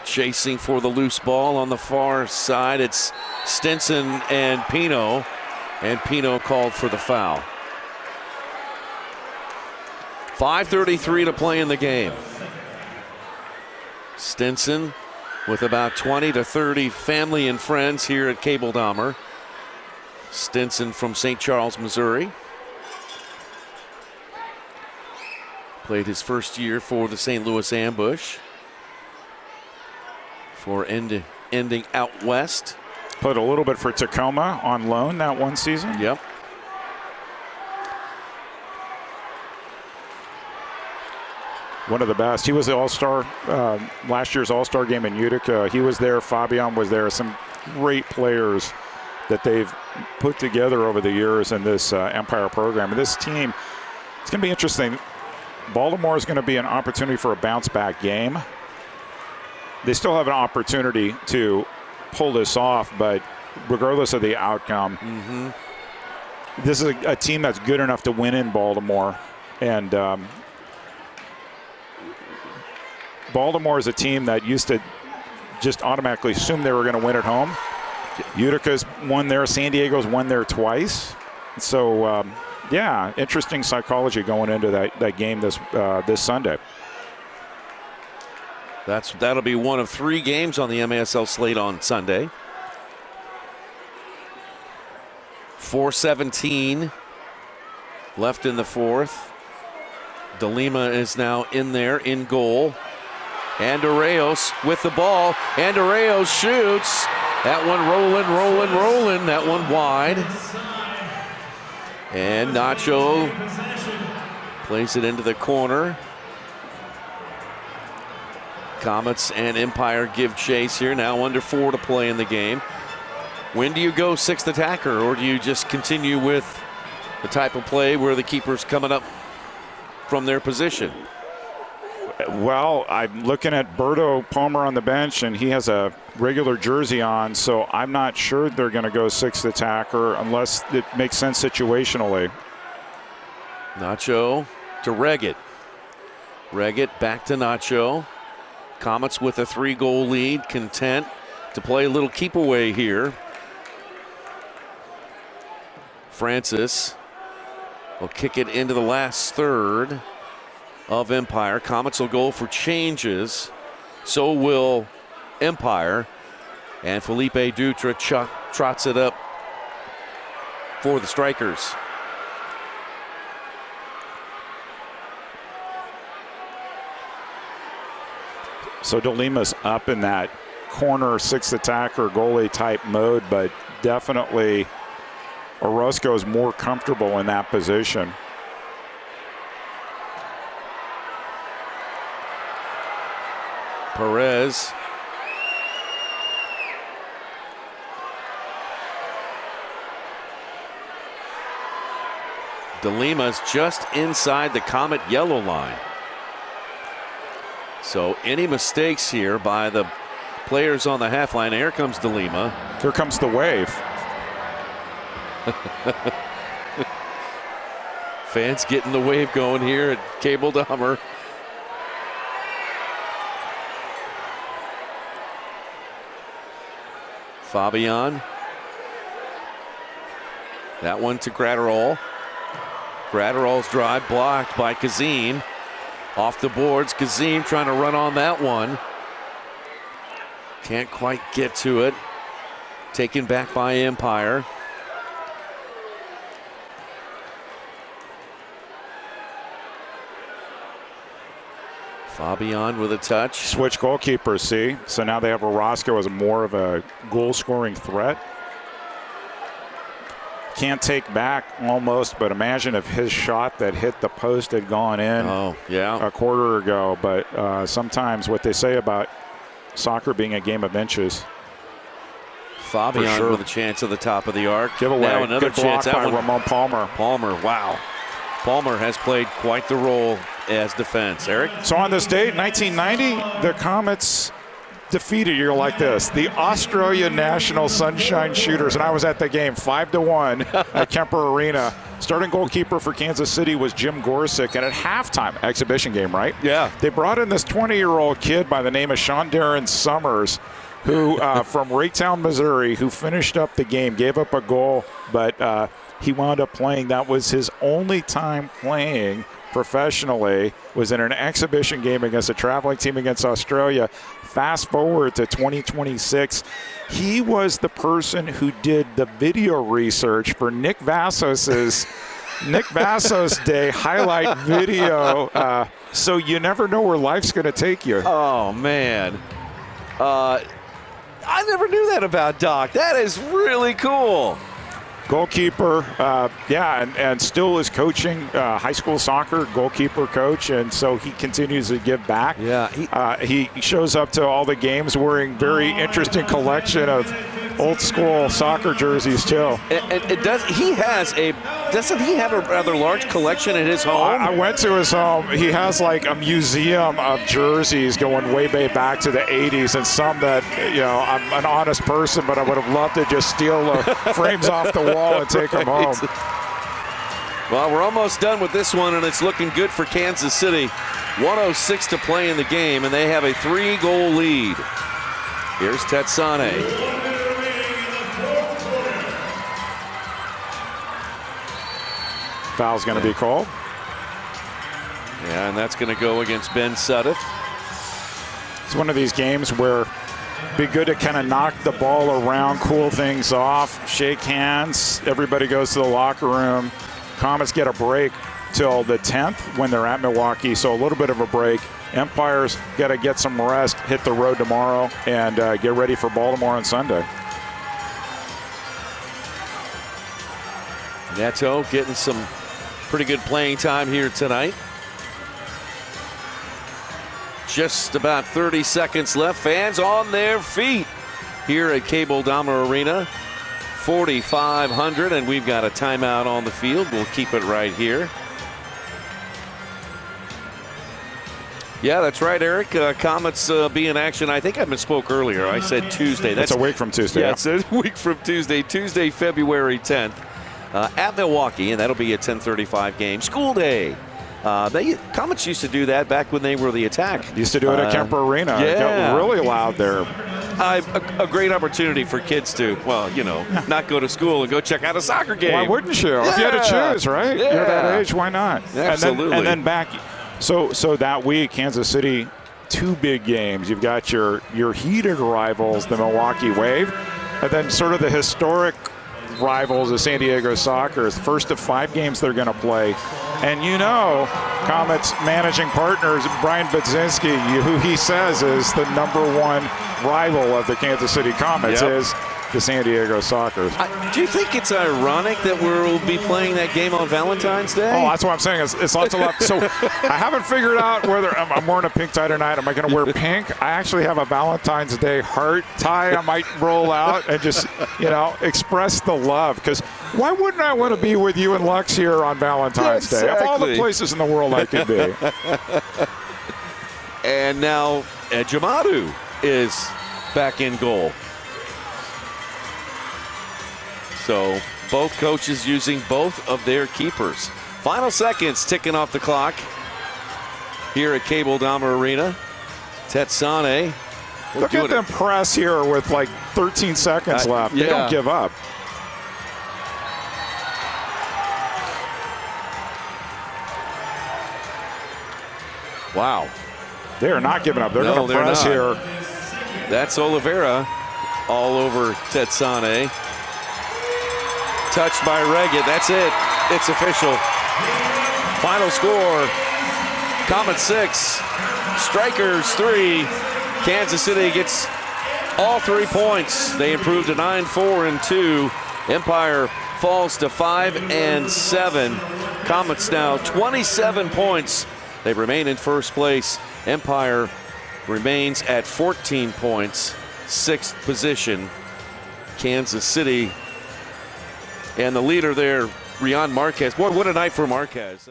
chasing for the loose ball on the far side. It's Stinson and Pino called for the foul. 5:33 to play in the game. Stinson with about 20 to 30 family and friends here at Cable Dahmer. Stinson from St. Charles, Missouri. Played his first year for the St. Louis Ambush. For ending out west. Played a little bit for Tacoma on loan that one season. Yep. One of the best. He was the All-Star, last year's All-Star game in Utica. He was there. Fabian was there. Some great players that they've put together over the years in this Empire program. And this team, it's going to be interesting. Baltimore is going to be an opportunity for a bounce-back game. They still have an opportunity to pull this off, but regardless of the outcome, this is a team that's good enough to win in Baltimore. And Baltimore is a team that used to just automatically assume they were going to win at home. Utica's won there. San Diego's won there twice. So, yeah, interesting psychology going into that game this Sunday. That'll be one of 3 games on the MASL slate on Sunday. 4:17 left in the fourth. DeLima is now in there in goal. Andreos with the ball. Andreos shoots. That one rolling. That one wide. And Nacho plays it into the corner. Comets and Empire give chase here. Now under 4 to play in the game. When do you go 6th attacker, or do you just continue with the type of play where the keeper's coming up from their position? Well, I'm looking at Berto Palmer on the bench, and he has a regular jersey on, so I'm not sure they're going to go 6th attacker unless it makes sense situationally. Nacho to Reggett. Reggett back to Nacho. Comets with a 3-goal lead, content to play a little keep away here. Francis will kick it into the last third of Empire. Comets will go for changes. So will Empire. And Felipe Dutra trots it up for the Strykers. So DeLima's up in that corner 6th attacker goalie type mode, but definitely Orozco is more comfortable in that position. Perez. DeLima's just inside the Comet yellow line. So any mistakes here by the players on the half line. Here comes DeLima. Here comes the wave. Fans getting the wave going here at Cable Dahmer. Fabian. That one to Gratterall. Gratterall's drive blocked by Kazim. Off the boards, Kazim trying to run on that one. Can't quite get to it. Taken back by Empire. Fabian with a touch. Switch goalkeepers, see? So now they have Orozco as more of a goal-scoring threat. Can't take back almost, but imagine if his shot that hit the post had gone in a quarter ago. But sometimes what they say about soccer being a game of inches. Fabian with a chance at the top of the arc. Giveaway. Now another Good chance. block by Ramon Palmer. Palmer, wow. Palmer has played quite the role as defense. Eric? So on this date, 1990, the Comets defeated, you're like this, the Australia National Sunshine Shooters, and I was at the game 5-1 at Kemper Arena. Starting goalkeeper for Kansas City was Jim Gorsuch, and at halftime, exhibition game, right? Yeah. They brought in this 20-year-old kid by the name of Sean Darren Summers, who from Raytown, Missouri, who finished up the game, gave up a goal, but he wound up playing. That was his only time playing professionally, was in an exhibition game against a traveling team against Australia. Fast forward to 2026, he was the person who did the video research for Nick Vassos's Nick Vassos Day highlight video. So you never know where life's going to take you. Oh, man. I never knew that about Doc. That is really cool. Goalkeeper, and still is coaching high school soccer, goalkeeper coach, and so he continues to give back. Yeah, he shows up to all the games wearing very interesting collection of old school soccer jerseys too. Doesn't he have a rather large collection at his home? I went to his home. He has like a museum of jerseys going way back to the 80s, and some that, I'm an honest person, but I would have loved to just steal the frames off the wall and take them home. Well, we're almost done with this one, and it's looking good for Kansas City. 1:06 to play in the game, and they have a 3-goal lead. Here's Tetsane. Foul's going to be called. Yeah, and that's going to go against Ben Sudduth. It's one of these games where it'd be good to kind of knock the ball around, cool things off, shake hands. Everybody goes to the locker room. Comets get a break till the 10th when they're at Milwaukee, so a little bit of a break. Empire's got to get some rest, hit the road tomorrow, and get ready for Baltimore on Sunday. Neto getting some pretty good playing time here tonight. Just about 30 seconds left. Fans on their feet here at Cable Dahmer Arena. 4,500, and we've got a timeout on the field. We'll keep it right here. Yeah, that's right, Eric. Comets be in action. I think I misspoke earlier. I said Tuesday. That's a week from Tuesday. Yeah, it's a week from Tuesday. Tuesday, February 10th. At Milwaukee, and that'll be a 10:35 game. School day. Comets used to do that back when they were the Attack. Used to do it at Kemper Arena. Yeah. It got really loud there. A great opportunity for kids to, not go to school and go check out a soccer game. Why wouldn't you? Yeah. If you had to choose, right? Yeah. You're that age, why not? Absolutely. And then back, so that week, Kansas City, 2 big games. You've got your heated rivals, the Milwaukee Wave, and then sort of the historic rivals of San Diego Soccer. First of 5 games they're going to play. And Comets managing partners, Brian Budzinski, who he says is the #1 rival of the Kansas City Comets, is the San Diego Soccer. Do you think it's ironic that we'll be playing that game on Valentine's Day? Oh, that's what I'm saying. It's lots of luck. So I haven't figured out whether I'm wearing a pink tie tonight. Am I going to wear pink? I actually have a Valentine's Day heart tie I might roll out and just, express the love. Because why wouldn't I want to be with you and Lux here on Valentine's Day? Of all the places in the world I could be. And now Ejimadu is back in goal. So both coaches using both of their keepers. Final seconds ticking off the clock here at Cable Dahmer Arena. Tetsane. Look at them press here with like 13 seconds left. They don't give up. Wow. They are not giving up. They're going to press here. That's Oliveira all over Tetsane. Touched by Reggett. That's it. It's official. Final score, Comets 6, Strykers 3. Kansas City gets all 3 points. They improve to 9-4-2. Empire falls to 5-7. Comets now 27 points. They remain in first place. Empire remains at 14 points, 6th position. Kansas City and the leader there, Rion Marquez. Boy, what a night for Marquez.